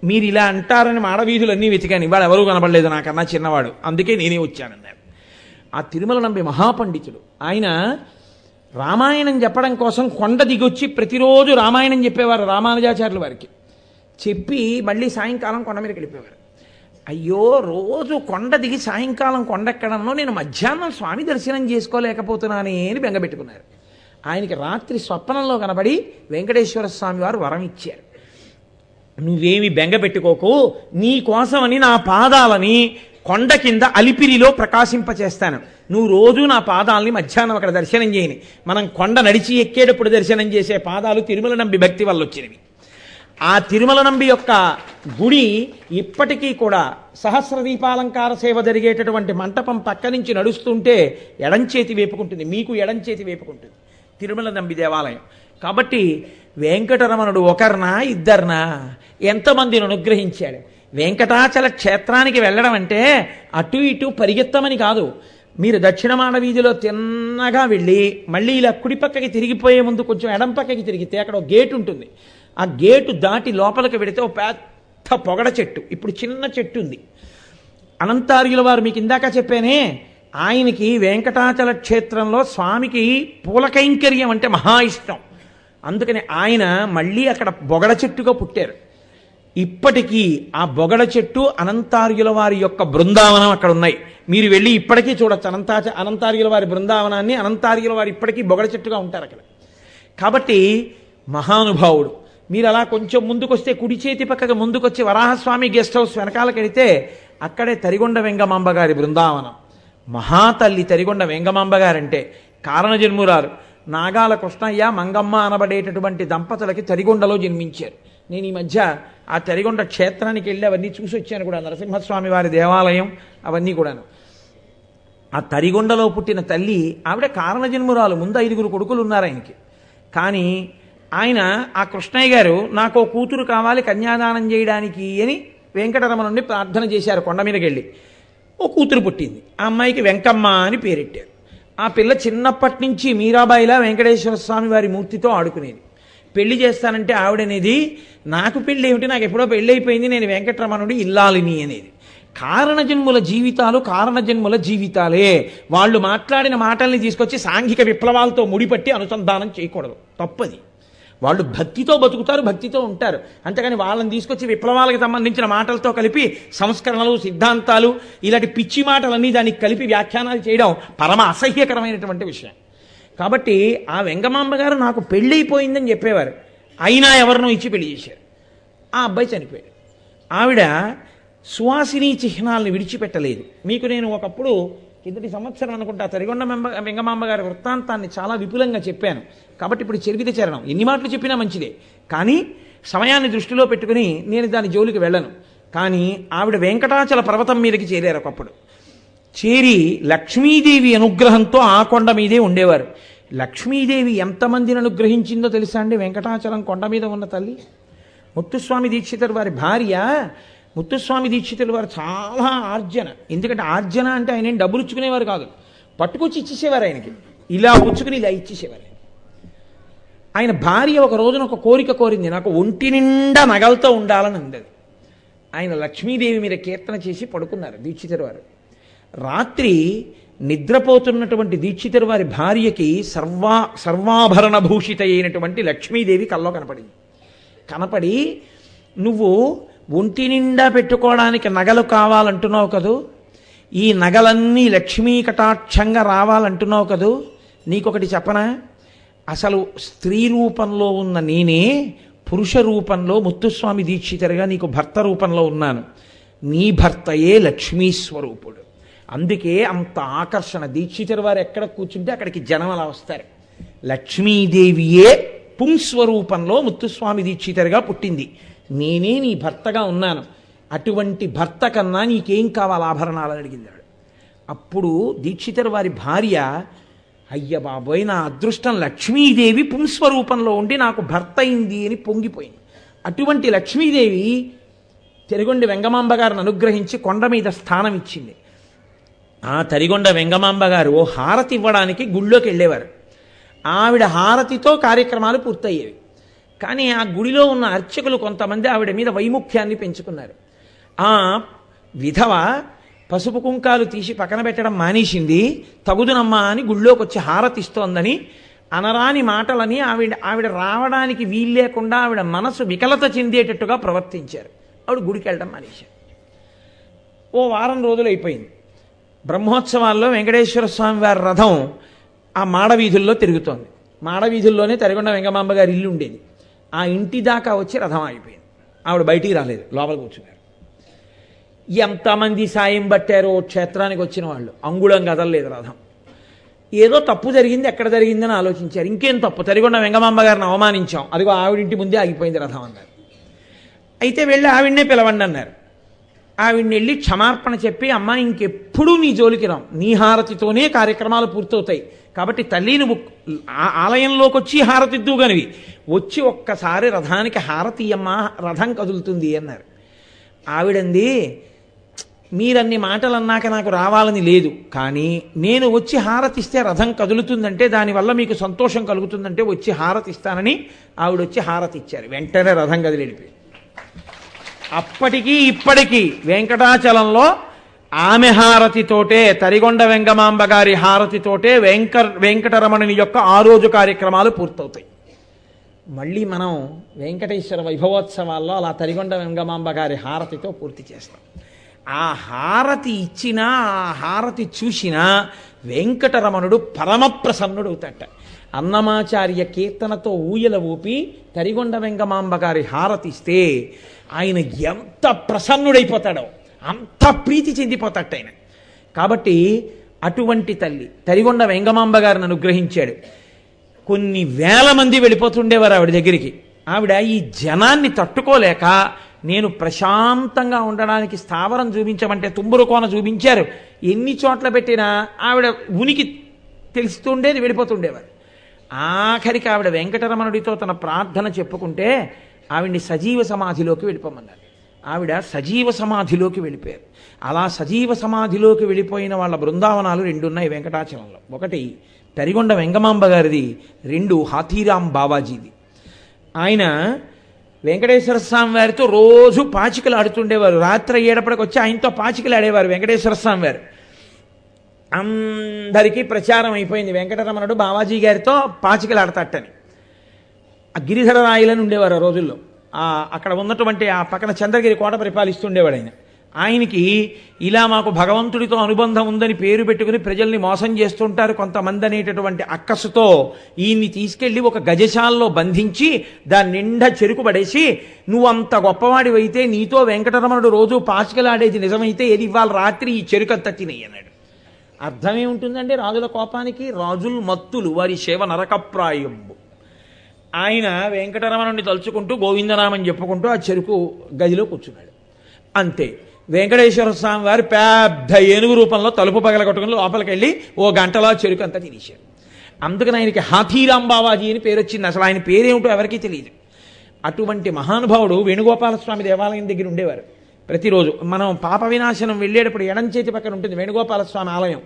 మీరు ఇలా అంటారని మాడవీధులన్నీ వెతికాను, ఇవాళ ఎవరూ కనపడలేదు నాకన్నా చిన్నవాడు, అందుకే నేనే వచ్చానన్నారు. ఆ తిరుమల నంబి మహాపండితుడు. ఆయన రామాయణం చెప్పడం కోసం కొండ దిగొచ్చి ప్రతిరోజు రామాయణం చెప్పేవారు రామానుజాచార్యుల వారికి. చెప్పి మళ్ళీ సాయంకాలం కొండ మీదకి వెళ్ళిపోయేవారు. అయ్యో రోజు కొండ దిగి సాయంకాలం కొండెక్కడంలో నేను మధ్యాహ్నం స్వామి దర్శనం చేసుకోలేకపోతున్నానే అని బెంగపెట్టుకున్నారు. ఆయనకి రాత్రి స్వప్నంలో కనబడి వెంకటేశ్వర స్వామి వారు వరం ఇచ్చారు. నువ్వేమి బెంగపెట్టుకోకు, నీ కోసమని నా పాదాలని కొండ కింద అలిపిరిలో ప్రకాశింపచేస్తాను. నువ్వు రోజు నా పాదాలని మధ్యాహ్నం అక్కడ దర్శనం చేయని. మనం కొండ నడిచి ఎక్కేటప్పుడు దర్శనం చేసే పాదాలు తిరుమల నంబి భక్తి వల్ల వచ్చినవి. ఆ తిరుమల నంబి యొక్క గుడి ఇప్పటికీ కూడా సహస్ర దీపాలంకార సేవ జరిగేటటువంటి మంటపం పక్క నుంచి నడుస్తుంటే ఎడంచేతి వేపుకుంటుంది, మీకు ఎడంచేతి వేపుకుంటుంది తిరుమల నంబి దేవాలయం. కాబట్టి వెంకటరమణుడు ఒకరినా ఇద్దరినా ఎంతమందిని అనుగ్రహించాడు. వెంకటాచల క్షేత్రానికి వెళ్ళడం అంటే అటు ఇటు పరిగెత్తమని కాదు. మీరు దక్షిణమాన వీధిలో తిన్నగా వెళ్ళి మళ్ళీ ఇలా కుడి పక్కకి తిరిగిపోయే ముందు కొంచెం ఎడం పక్కకి తిరిగితే అక్కడ ఒక గేటు ఉంటుంది. ఆ గేటు దాటి లోపలికి వెడితే ఒక పెద్ద పొగడ చెట్టు, ఇప్పుడు చిన్న చెట్టు ఉంది. అనంతార్యుల వారు మీకు ఇందాక చెప్పానే, ఆయనకి వెంకటాచల క్షేత్రంలో స్వామికి పూల కైంకర్యం అంటే మహా ఇష్టం. అందుకని ఆయన మళ్ళీ అక్కడ బొగడ చెట్టుగా పుట్టారు. ఇప్పటికీ ఆ బొగడ చెట్టు అనంతార్యుల వారి యొక్క బృందావనం అక్కడ ఉన్నాయి. మీరు వెళ్ళి ఇప్పటికీ చూడొచ్చు అనంతార్యుల వారి బృందావనాన్ని. అనంతార్యుల వారు ఇప్పటికీ బొగడ చెట్టుగా ఉంటారు అక్కడ. కాబట్టి మహానుభావుడు. మీరు అలా కొంచెం ముందుకొస్తే కుడి చేతి పక్కగా ముందుకొచ్చి వరాహస్వామి గెస్ట్ హౌస్ వెనకాలకి వెళితే అక్కడే తరిగొండ వెంగమాంబ గారి బృందావనం. మహాతల్లి తరిగొండ వెంగమాంబ గారంటే కారణజన్మురాలు. నాగాల కృష్ణయ్య మంగమ్మ అనబడేటటువంటి దంపతులకి తరిగొండలో జన్మించారు. నేను ఈ మధ్య ఆ తరిగొండ క్షేత్రానికి వెళ్ళి అవన్నీ చూసి వచ్చాను కూడా, నరసింహస్వామి వారి దేవాలయం అవన్నీ కూడాను. ఆ తరిగొండలో పుట్టిన తల్లి ఆవిడ కారణజన్మురాలు. ముందు 5 కొడుకులు ఉన్నారు ఆయనకి. కానీ ఆయన ఆ కృష్ణయ్య గారు నాకు కూతురు కావాలి కన్యాదానం చేయడానికి అని వెంకటరమణుడిని ప్రార్థన చేశారు. కొండ మీదకి వెళ్ళి ఓ కూతురు పుట్టింది. ఆ అమ్మాయికి వెంకమ్మ అని పేరెట్టారు. ఆ పిల్ల చిన్నప్పటి నుంచి మీరాబాయిలా వెంకటేశ్వర స్వామి వారి మూర్తితో ఆడుకునేది. పెళ్లి చేస్తానంటే ఆవిడనేది నాకు పెళ్ళి ఏమిటి, నాకు ఎప్పుడో పెళ్ళి అయిపోయింది, నేను వెంకటరమణుడి ఇల్లాలిని అనేది. కారణజన్ముల జీవితాలు కారణజన్ముల జీవితాలే. వాళ్ళు మాట్లాడిన మాటల్ని తీసుకొచ్చి సాంఘిక విప్లవాలతో ముడిపట్టి అనుసంధానం చేయకూడదు, తప్పది. వాళ్ళు భక్తితో బతుకుతారు, భక్తితో ఉంటారు. అంతేకాని వాళ్ళని తీసుకొచ్చి విప్లవాలకు సంబంధించిన మాటలతో కలిపి సంస్కరణలు సిద్ధాంతాలు ఇలాంటి పిచ్చి మాటలన్నీ దానికి కలిపి వ్యాఖ్యానాలు చేయడం పరమ అసహ్యకరమైనటువంటి విషయం. కాబట్టి ఆ వెంగమాంబ గారు నాకు పెళ్ళైపోయిందని చెప్పేవారు. అయినా ఎవరినో ఇచ్చి పెళ్లి చేశారు. ఆ అబ్బాయి చనిపోయాడు. ఆవిడ సువాసిని చిహ్నాలను విడిచిపెట్టలేదు. మీకు నేను ఒకప్పుడు కిందటి సంవత్సరం అనుకుంటా తరిగొండ వెంగమాంబ గారి వృత్తాంతాన్ని చాలా విపులంగా చెప్పాను. కాబట్టి ఇప్పుడు చరివిత చరణం ఎన్ని మాటలు చెప్పినా మంచిదే, కానీ సమయాన్ని దృష్టిలో పెట్టుకుని నేను దాని జోలికి వెళ్ళను. కానీ ఆవిడ వెంకటాచల పర్వతం మీదకి చేరారు. ఒకప్పుడు చేరి లక్ష్మీదేవి అనుగ్రహంతో ఆ కొండ మీదే ఉండేవారు. లక్ష్మీదేవి ఎంతమందిని అనుగ్రహించిందో తెలుసా అండి? వెంకటాచలం కొండ మీద ఉన్న తల్లి ముత్తుస్వామి దీక్షితుల వారి భార్య. ముత్తుస్వామి దీక్షితుల వారు చాలా ఆర్జన. ఎందుకంటే ఆర్జన అంటే ఆయన ఏం డబ్బులు ఇచ్చుకునేవారు కాదు, పట్టుకొచ్చి ఇచ్చేసేవారు. ఆయనకి ఇలా పుచ్చుకుని ఇలా ఇచ్చేసేవారు. ఆయన భార్య ఒక రోజున ఒక కోరిక కోరింది, నాకు ఒంటి నిండా నగలతో ఉండాలని అందది. ఆయన లక్ష్మీదేవి మీద కీర్తన చేసి పడుకున్నారు దీక్షితుల వారు. రాత్రి నిద్రపోతున్నటువంటి దీక్షితుల వారి భార్యకి సర్వాభరణ భూషిత అయినటువంటి లక్ష్మీదేవి కల్లో కనపడింది. కనపడి, నువ్వు ఒంటి నిండా పెట్టుకోవడానికి నగలు కావాలంటున్నావు కదూ, ఈ నగలన్నీ లక్ష్మీ కటాక్షంగా రావాలంటున్నావు కదూ, నీకొకటి చెప్పనా? అసలు స్త్రీ రూపంలో ఉన్న నేనే పురుష రూపంలో ముత్తుస్వామి దీక్షితులుగా నీకు భర్త రూపంలో ఉన్నాను. నీ భర్తయే లక్ష్మీ స్వరూపుడు. అందుకే అంత ఆకర్షణ. దీక్షితుల వారు ఎక్కడ కూర్చుంటే అక్కడికి జనం అలా వస్తారు. లక్ష్మీదేవియే పుంస్వరూపంలో ముత్తుస్వామి దీక్షితులుగా పుట్టింది. నేనే నీ భర్తగా ఉన్నాను. అటువంటి భర్త కన్నా నీకేం కావాలి ఆభరణాలని అడిగింది. అప్పుడు దీక్షితుల వారి భార్య, అయ్య బాబోయ్, నా అదృష్టం లక్ష్మీదేవి పుంస్వరూపంలో ఉండి నాకు భర్త అయింది అని పొంగిపోయింది. అటువంటి లక్ష్మీదేవి తరిగొండ వెంగమాంబ గారిని అనుగ్రహించి కొండ మీద స్థానం ఇచ్చింది. ఆ తరిగొండ వెంగమాంబ గారు హారతి ఇవ్వడానికి గుళ్ళోకి వెళ్ళేవారు. ఆవిడ హారతితో కార్యక్రమాలు పూర్తయ్యేవి. కానీ ఆ గుడిలో ఉన్న అర్చకులు కొంతమంది ఆవిడ మీద వైముఖ్యాన్ని పెంచుకున్నారు. ఆ విధవ పసుపు కుంకాలు తీసి పక్కన పెట్టడం మానేసింది, తగుదునమ్మా అని గుళ్ళోకి వచ్చి హారతిస్తోందని అనరాని మాటలని ఆవిడ రావడానికి వీల్లేకుండా ఆవిడ మనసు వికలత చెందేటట్టుగా ప్రవర్తించారు. ఆవిడ గుడికి వెళ్ళడం మానేశారు. ఓ వారం రోజులు అయిపోయింది. బ్రహ్మోత్సవాల్లో వెంకటేశ్వర స్వామి వారి రథం ఆ మాడవీధుల్లో తిరుగుతోంది. మాడవీధుల్లోనే తరిగొండ వెంగమాంబ గారి ఇల్లు ఉండేది. ఆ ఇంటి దాకా వచ్చి రథం ఆగిపోయింది. ఆవిడ బయటికి రాలేదు, లోపల కూర్చున్నారు. ఎంతమంది సాయం పట్టారో క్షేత్రానికి వచ్చిన వాళ్ళు, అంగుళం కదలలేదు రథం. ఏదో తప్పు జరిగింది, ఎక్కడ జరిగిందని ఆలోచించారు. ఇంకేం తప్పు, తరిగొండ వెంగమాంబ గారిని అవమానించాం, అదిగో ఆవిడింటి ముందే ఆగిపోయింది రథం అన్నారు. అయితే వెళ్ళి ఆవిడనే పిలవండి అన్నారు. ఆవిడ్ని వెళ్ళి క్షమార్పణ చెప్పి, అమ్మ ఇంకెప్పుడూ నీ జోలికి రాం, నీ హారతితోనే కార్యక్రమాలు పూర్తవుతాయి, కాబట్టి తల్లి నువ్వు ఆలయంలోకి వచ్చి హారతిద్దుగనివి, వచ్చి ఒక్కసారి రథానికి హారతి అమ్మా, రథం కదులుతుంది అన్నారు. ఆవిడంది, మీరన్ని మాటలు అన్నాక నాకు రావాలని లేదు, కానీ నేను వచ్చి హారతిస్తే రథం కదులుతుందంటే దానివల్ల మీకు సంతోషం కలుగుతుందంటే వచ్చి హారతిస్తానని ఆవిడొచ్చి హారతి ఇచ్చారు. వెంటనే రథం కదిలిపోయింది. అప్పటికీ ఇప్పటికీ వెంకటాచలంలో ఆమె హారతితోటే, తరిగొండ వెంగమాంబ గారి హారతితోటే వెంకటరమణుని యొక్క ఆ రోజు కార్యక్రమాలు పూర్తవుతాయి. మళ్ళీ మనం వెంకటేశ్వర వైభవోత్సవాల్లో అలా తరిగొండ వెంగమాంబ గారి హారతితో పూర్తి చేస్తాం. ఆ హారతి ఇచ్చినా, ఆ హారతి చూసినా వెంకటరమణుడు పరమప్రసన్నుడవుతాట. అన్నమాచార్య కీర్తనతో ఊయల ఊపి తరిగొండ వెంగమాంబ గారి హారతిస్తే ఆయన ఎంత ప్రసన్నుడైపోతాడో, అంత ప్రీతి చెందిపోతాట ఆయన. కాబట్టి అటువంటి తల్లి తరిగొండ వెంగమాంబ గారిని అనుగ్రహించాడు. కొన్ని వేల మంది వెళ్ళిపోతుండేవారు ఆవిడ దగ్గరికి. ఆవిడ ఈ జనాన్ని తట్టుకోలేక, నేను ప్రశాంతంగా ఉండడానికి స్థావరం చూపించమంటే తుంబురు కోన చూపించారు. ఎన్ని చోట్ల పెట్టినా ఆవిడ ఉనికి తెలుస్తుండేది, వెళ్ళిపోతుండేవారు. ఆఖరికి ఆవిడ వెంకటరమణుడితో తన ప్రార్థన చెప్పుకుంటే ఆవిడ్ని సజీవ సమాధిలోకి వెళ్ళిపోమన్నారు. ఆవిడ సజీవ సమాధిలోకి వెళ్ళిపోయారు. అలా సజీవ సమాధిలోకి వెళ్ళిపోయిన వాళ్ళ బృందావనాలు 2 ఉన్నాయి వెంకటాచలంలో. ఒకటి తరిగొండ వెంగమాంబ గారిది, 2 హాథీరాం బావాజీది. ఆయన వెంకటేశ్వర స్వామి వారితో రోజు పాచికలు ఆడుతుండేవారు. రాత్రి అయ్యేటప్పటికి వచ్చి ఆయనతో పాచికలు ఆడేవారు వెంకటేశ్వర స్వామి వారు. అందరికీ ప్రచారం అయిపోయింది వెంకటరమణుడు బావాజీ గారితో పాచికలు ఆడతాటని. ఆ గిరిధర రాయలని ఉండేవారు ఆ రోజుల్లో. అక్కడ ఉన్నటువంటి ఆ పక్కన చంద్రగిరి కోట పరిపాలిస్తుండేవాడు ఆయన. ఆయనకి ఇలా మాకు భగవంతుడితో అనుబంధం ఉందని పేరు పెట్టుకుని ప్రజల్ని మోసం చేస్తుంటారు కొంతమంది అనేటటువంటి అక్కసుతో ఈయన్ని తీసుకెళ్లి ఒక గజశాలలో బంధించి దాని నిండా చెరుకు పడేసి, నువ్వు అంత గొప్పవాడివైతే నీతో వెంకటరమణుడు రోజు పాచికలాడేది నిజమైతే ఏది ఇవాళ రాత్రి ఈ చెరుకంతా తినేయి అన్నాడు. అర్థమేముంటుందండి రాజుల కోపానికి? రాజులు మత్తులు, వారి సేవ నరకప్రాయంబు. ఆయన వెంకటరమణుడిని తలుచుకుంటూ గోవిందనామని చెప్పుకుంటూ ఆ చెరుకు గదిలో కూర్చున్నాడు. అంతే, వెంకటేశ్వర స్వామి వారు పెద్ద ఏనుగు రూపంలో తలుపు పగలగొట్టుకుని లోపలికి వెళ్ళి ఓ గంటలో చెరుకు అంతా తినేశారు. అందుకని ఆయనకి హాథీరాం బావాజీ అని పేరు వచ్చింది. అసలు ఆయన పేరేమిటో ఎవరికీ తెలియదు. అటువంటి మహానుభావుడు వేణుగోపాలస్వామి దేవాలయం దగ్గర ఉండేవారు. ప్రతిరోజు మనం పాప వినాశనం వెళ్ళేటప్పుడు ఎడం చేతి పక్కన ఉంటుంది వేణుగోపాలస్వామి ఆలయం.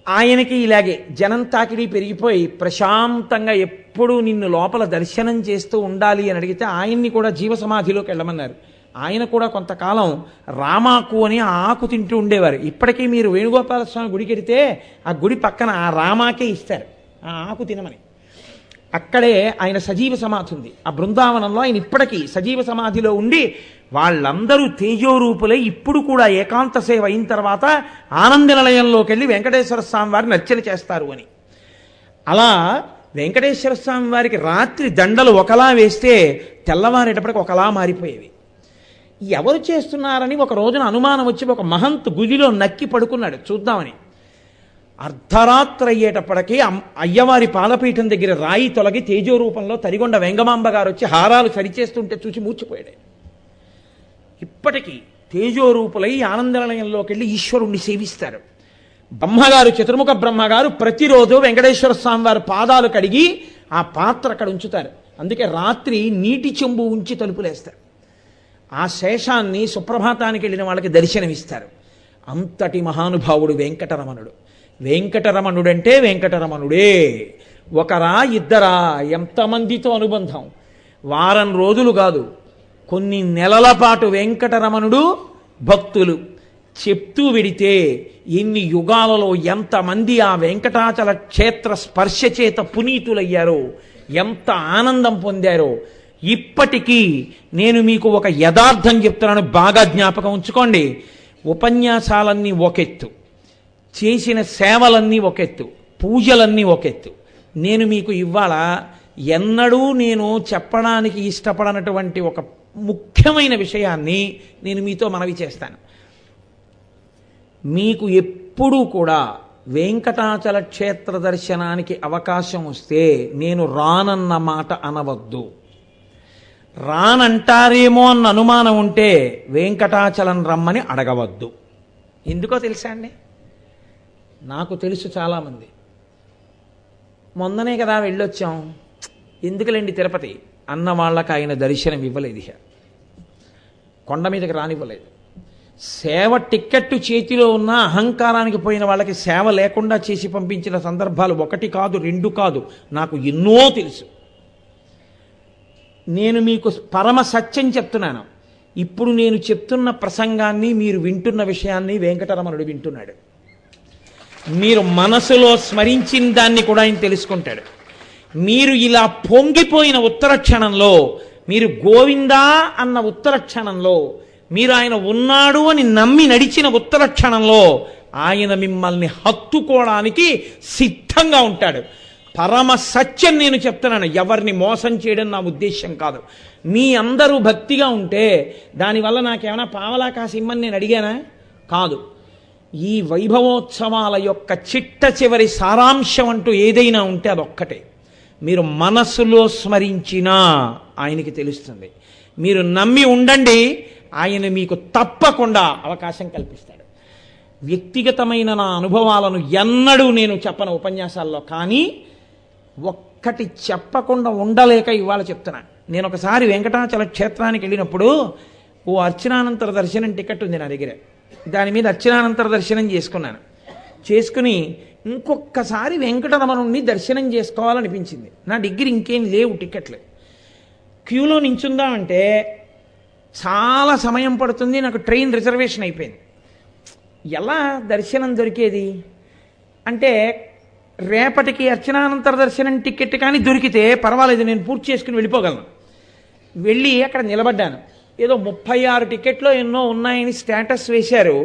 ఆయనకి ఇలాగే జనం తాకిడి పెరిగిపోయి ప్రశాంతంగా ఎప్పుడూ నిన్ను లోపల దర్శనం చేస్తూ ఉండాలి అని అడిగితే ఆయన్ని కూడా జీవ సమాధిలోకి వెళ్ళమన్నారు. ఆయన కూడా కొంతకాలం రామాకు అని ఆ ఆకు తింటూ ఉండేవారు. ఇప్పటికీ మీరు వేణుగోపాలస్వామి గుడికి వెడితే ఆ గుడి పక్కన ఆ రామాకే ఇస్తారు, ఆ ఆకు తినమని. అక్కడే ఆయన సజీవ సమాధి ఉంది. ఆ బృందావనంలో ఆయన ఇప్పటికీ సజీవ సమాధిలో ఉండి వాళ్ళందరూ తేజోరూపులై ఇప్పుడు కూడా ఏకాంత సేవ అయిన తర్వాత ఆనంద నిలయంలోకి వెళ్ళి వెంకటేశ్వర స్వామి వారిని అర్చన చేస్తారు అని. అలా వెంకటేశ్వర స్వామి వారికి రాత్రి దండలు ఒకలా వేస్తే తెల్లవారేటప్పటికి ఒకలా మారిపోయేవి. ఎవరు చేస్తున్నారని ఒక రోజున అనుమానం వచ్చి ఒక మహంత్ గుదిలో నక్కి పడుకున్నాడు చూద్దామని. అర్ధరాత్రి అయ్యేటప్పటికీ అయ్యవారి పాదపీఠం దగ్గర రాయి తొలగి తేజోరూపంలో తరిగొండ వెంగమాంబ గారు వచ్చి హారాలు సరిచేస్తుంటే చూసి మూర్చిపోయాడు. ఇప్పటికీ తేజోరూపులై ఆనందనిలయంలోకి వెళ్ళి ఈశ్వరుణ్ణి సేవిస్తారు. బ్రహ్మగారు, చతుర్ముఖ బ్రహ్మగారు ప్రతిరోజు వెంకటేశ్వర స్వామి వారి పాదాలు కడిగి ఆ పాత్ర అక్కడ ఉంచుతారు. అందుకే రాత్రి నీటి చెంబు ఉంచి తలుపులేస్తారు. ఆ శేషాన్ని సుప్రభాతానికి వెళ్ళిన వాళ్ళకి దర్శనమిస్తారు. అంతటి మహానుభావుడు వెంకటరమణుడు. వెంకటరమణుడంటే వెంకటరమణుడే. ఒకరా ఇద్దరా, ఎంతమందితో అనుబంధం. వారం రోజులు కాదు, కొన్ని నెలల పాటు వెంకటరమణుడు భక్తులు చెప్తూ విడితే ఎన్ని యుగాలలో ఎంతమంది ఆ వెంకటాచల క్షేత్ర స్పర్శ చేత పునీతులయ్యారో, ఎంత ఆనందం పొందారో. ఇప్పటికీ నేను మీకు ఒక యథార్థం చెప్తున్నాను, బాగా జ్ఞాపకం ఉంచుకోండి. ఉపన్యాసాలన్నీ ఒకెత్తు, చేసిన సేవలన్నీ ఒకెత్తు, పూజలన్నీ ఒకెత్తు. నేను మీకు ఇవాళ ఎన్నడూ నేను చెప్పడానికి ఇష్టపడనటువంటి ఒక ముఖ్యమైన విషయాన్ని నేను మీతో మనవి చేస్తాను. మీకు ఎప్పుడూ కూడా వెంకటాచల క్షేత్ర దర్శనానికి అవకాశం వస్తే నేను రానన్న మాట అనవద్దు. రానంటారేమో అన్న అనుమానం ఉంటే వెంకటాచలం రమ్మని అడగవద్దు. ఎందుకో తెలుసా అండి? నాకు తెలుసు చాలామంది, మొన్ననే కదా వెళ్ళొచ్చాం, ఎందుకులేండి తిరుపతి అన్న వాళ్ళకి ఆయన దర్శనం ఇవ్వలేదు, ఇక కొండ మీదకి రానివ్వలేదు. సేవ టిక్కెట్టు చేతిలో ఉన్న అహంకారానికి పోయిన వాళ్ళకి సేవ లేకుండా చేసి పంపించిన సందర్భాలు 1 కాదు 2 కాదు, నాకు ఎన్నో తెలుసు. నేను మీకు పరమ సత్యం చెప్తున్నాను. ఇప్పుడు నేను చెప్తున్న ప్రసంగాన్ని మీరు వింటున్న విషయాన్ని వెంకటరమణుడు వింటున్నాడు. మీరు మనసులో స్మరించిన దాన్ని కూడా ఆయన తెలుసుకుంటాడు. మీరు ఇలా పొంగిపోయిన ఉత్తర క్షణంలో, మీరు గోవిందా అన్న ఉత్తర క్షణంలో, మీరు ఆయన ఉన్నాడు అని నమ్మి నడిచిన ఉత్తర క్షణంలో ఆయన మిమ్మల్ని హత్తుకోవడానికి సిద్ధంగా ఉంటాడు. పరమ సత్యం నేను చెప్తున్నాను. ఎవరిని మోసం చేయడం నా ఉద్దేశం కాదు. మీ అందరూ భక్తిగా ఉంటే దానివల్ల నాకేమైనా పావలా కాసి ఇమ్మని నేను అడిగానా? కాదు. ఈ వైభవోత్సవాల యొక్క చిట్ట చివరి సారాంశం అంటూ ఏదైనా ఉంటే అదొక్కటే. మీరు మనస్సులో స్మరించినా ఆయనకి తెలుస్తుంది. మీరు నమ్మి ఉండండి, ఆయన మీకు తప్పకుండా అవకాశం కల్పిస్తాడు. వ్యక్తిగతమైన నా అనుభవాలను ఎన్నడూ నేను చెప్పను ఉపన్యాసాల్లో, కానీ ఒక్కటి చెప్పకుండా ఉండలేక ఇవాళ చెప్తున్నా. నేను ఒకసారి వెంకటాచల క్షేత్రానికి వెళ్ళినప్పుడు ఓ అర్చనానంతర దర్శనం టికెట్ ఉంది నా దగ్గర. దాని మీద అర్చనానంతర దర్శనం చేసుకున్నాను. చేసుకుని ఇంకొకసారి వెంకటరమణుణ్ణి దర్శనం చేసుకోవాలనిపించింది. నా దగ్గర ఇంకేం లేవు టికెట్లు. క్యూలో నించుందామంటే చాలా సమయం పడుతుంది, నాకు ట్రైన్ రిజర్వేషన్ అయిపోయింది. ఎలా దర్శనం దొరికేది అంటే, రేపటికి అర్చనానంతర దర్శనం టికెట్ కానీ దొరికితే పర్వాలేదు, నేను పూర్తి చేసుకుని వెళ్ళిపోగలను. వెళ్ళి అక్కడ నిలబడ్డాను. ఏదో 36 టికెట్లో ఎన్నో ఉన్నాయని స్టేటస్ వేశారు.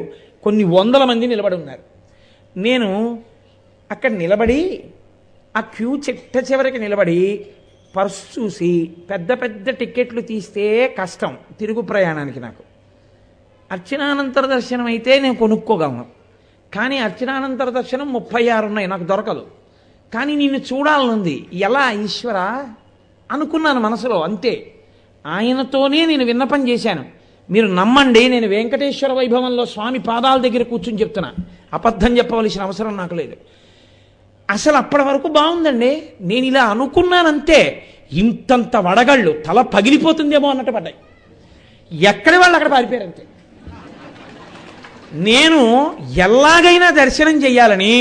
కొన్ని వందల మంది నిలబడి ఉన్నారు. నేను అక్కడ నిలబడి ఆ క్యూ చిట్ట చివరికి నిలబడి పర్సు చూసి పెద్ద పెద్ద టికెట్లు తీస్తే కష్టం తిరుగు ప్రయాణానికి. నాకు అర్చనానంతర దర్శనం అయితే నేను కొనుక్కోగలను, కానీ అర్చనానంతర దర్శనం 36 ఉన్నాయి, నాకు దొరకదు. కానీ నిన్ను చూడాలనుంది. ఎలా ఈశ్వర అనుకున్నాను మనసులో, అంతే. ఆయనతోనే నేను విన్నపం చేశాను. మీరు నమ్మండి, నేను వెంకటేశ్వర వైభవంలో స్వామి పాదాల దగ్గర కూర్చుని చెప్తున్నా. అబద్ధం చెప్పవలసిన అవసరం నాకు లేదు. అసలు అప్పటి వరకు బాగుందండి. నేను ఇలా అనుకున్నానంతే. ఇంతంత వడగళ్ళు తల పగిలిపోతుందేమో అన్నట్టు పడ్డాయి. ఎక్కడి వాళ్ళు అక్కడ పారిపోయారంతే. నేను ఎలాగైనా దర్శనం చెయ్యాలని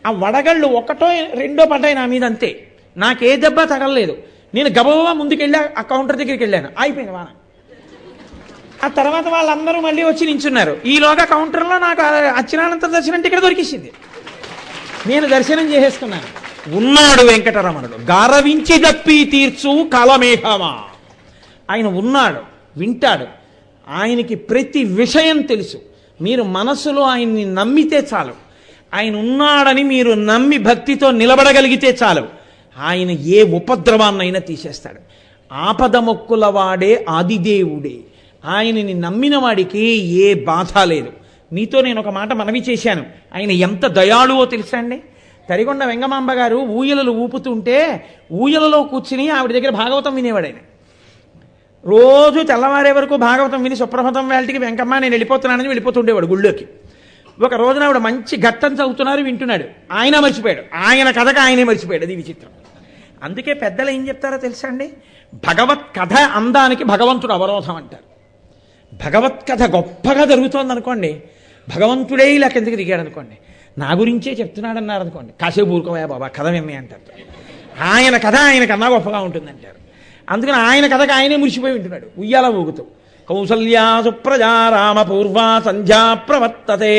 ఆ వడగళ్ళు 1, 2 పడ్డాయి నా మీద, అంతే. నాకే దెబ్బ తగలలేదు. నేను గబగబా ముందుకెళ్ళి ఆ కౌంటర్ దగ్గరికి వెళ్ళాను. అయిపోయింది వాన. ఆ తర్వాత వాళ్ళందరూ మళ్ళీ వచ్చి నించున్నారు. ఈలోగా కౌంటర్లో నాకు అర్చనానంతర దర్శనం టికెట్ దొరికిసింది. నేను దర్శనం చేసేసుకున్నాను. ఉన్నాడు వెంకటరమణుడు. గారవించి దప్పి తీర్చు కాలమేఘమా. ఆయన ఉన్నాడు, వింటాడు. ఆయనకి ప్రతి విషయం తెలుసు. మీరు మనసులో ఆయన్ని నమ్మితే చాలు. ఆయన ఉన్నాడని మీరు నమ్మి భక్తితో నిలబడగలిగితే చాలు. ఆయన ఏ ఉపద్రవాన్నైనా తీసేస్తాడు. ఆపద మొక్కుల వాడే ఆదిదేవుడే. ఆయనని నమ్మిన వాడికి ఏ బాధ లేదు. మీతో నేను ఒక మాట మనవి చేశాను. ఆయన ఎంత దయాళువో తెలుసా అండి? తరిగొండ వెంగమాంబ గారు ఊయలలు ఊపుతుంటే ఊయలలో కూర్చుని ఆవిడ దగ్గర భాగవతం వినేవాడు ఆయన. రోజు తెల్లవారే వరకు భాగవతం విని సుప్రభాతం వేళటికి వెంకమ్మ నేను వెళ్ళిపోతున్నానని వెళ్ళిపోతుండేవాడు గుళ్ళోకి. ఒక రోజున ఆవిడ మంచి ఘట్టం చదువుతున్నారు, వింటున్నాడు. ఆయన మర్చిపోయాడు. ఆయన కథకు ఆయనే మర్చిపోయాడు. అది విచిత్రం. అందుకే పెద్దలు ఏం చెప్తారో తెలుసా అండి? భగవత్ కథ అందానికి భగవంతుడు అవరోధం అంటారు. భగవత్ కథ గొప్పగా జరుగుతోంది అనుకోండి, భగవంతుడే ఇలా కిందకి దిగాడు అనుకోండి, నా గురించే చెప్తున్నాడు అన్నారు అనుకోండి, కాసేపు ఊరుకోవా బాబా కథ విమ్మే అంటారు. ఆయన కథ ఆయనకన్నా గొప్పగా ఉంటుందంటారు. అందుకని ఆయన కథకు ఆయనే మురిసిపోయి వింటున్నాడు ఉయ్యాల ఊగుతూ. కౌసల్యా సుప్రజా రామ పూర్వా సంధ్యా ప్రవర్తతే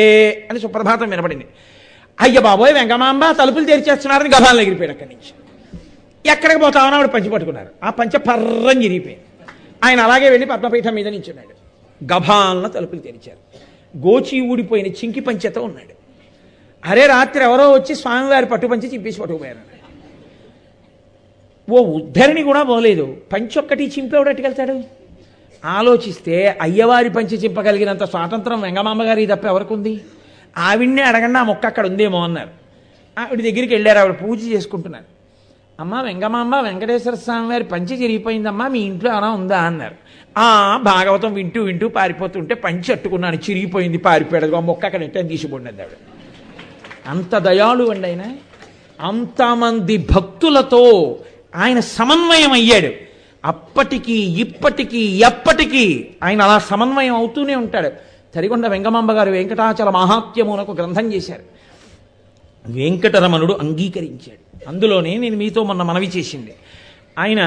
అని సుప్రభాతం వినపడింది. అయ్య బాబోయ్ వెంగమాంబ తలుపులు తెరిచేస్తున్నారని గభాలను ఎగిరిపోయాడు. అక్కడి నుంచి ఎక్కడికి పోతామని ఆవిడ పంచి పట్టుకున్నారు. ఆ పంచె పర్రం చిరిగిపోయింది. ఆయన అలాగే వెళ్ళి పద్మపీఠం మీద నించున్నాడు. గభాలను తలుపులు తెరిచారు. గోచి ఊడిపోయిన చింకి పంచెతో ఉన్నాడు. అరే రాత్రి ఎవరో వచ్చి స్వామివారి పట్టుపంచి చింపేసి పట్టుకుపోయారు. ఓ ఉద్ధరిని కూడా పోలేదు, పంచి ఒక్కటి చింపేవాడట్టుకెళ్తాడు. ఆలోచిస్తే అయ్యవారి పంచి చింపగలిగినంత స్వాతంత్రం వెంగమాంబ గారి తప్ప ఎవరికి ఉంది? ఆవిడ్నే అడగండి, ఆ మొక్క అక్కడ ఉందేమో అన్నారు. ఆవిడ దగ్గరికి వెళ్ళారు, ఆవిడ పూజ చేసుకుంటున్నారు. అమ్మ వెంగమాంబ, వెంకటేశ్వర స్వామి వారి పంచి చిరిగిపోయిందమ్మా, మీ ఇంట్లో ఏమైనా ఉందా అన్నారు. భాగవతం వింటూ వింటూ పారిపోతుంటే పంచి అట్టుకున్నాను, చిరిగిపోయింది, పారిపోయాడు, మొక్క అక్కడ ఎట్టని తీసిపోండి ఆవిడ. అంత దయాళు అండి ఆయన. అంతమంది భక్తులతో ఆయన సమన్వయం అయ్యాడు. అప్పటికీ ఇప్పటికీ ఎప్పటికీ ఆయన అలా సమన్వయం అవుతూనే ఉంటాడు. తరిగొండ వెంగమాంబ గారు వెంకటాచల మహాత్మ్యమునకు గ్రంథం చేశారు. వెంకటరమణుడు అంగీకరించాడు. అందులోనే నేను మీతో మొన్న మనవి చేసింది, ఆయన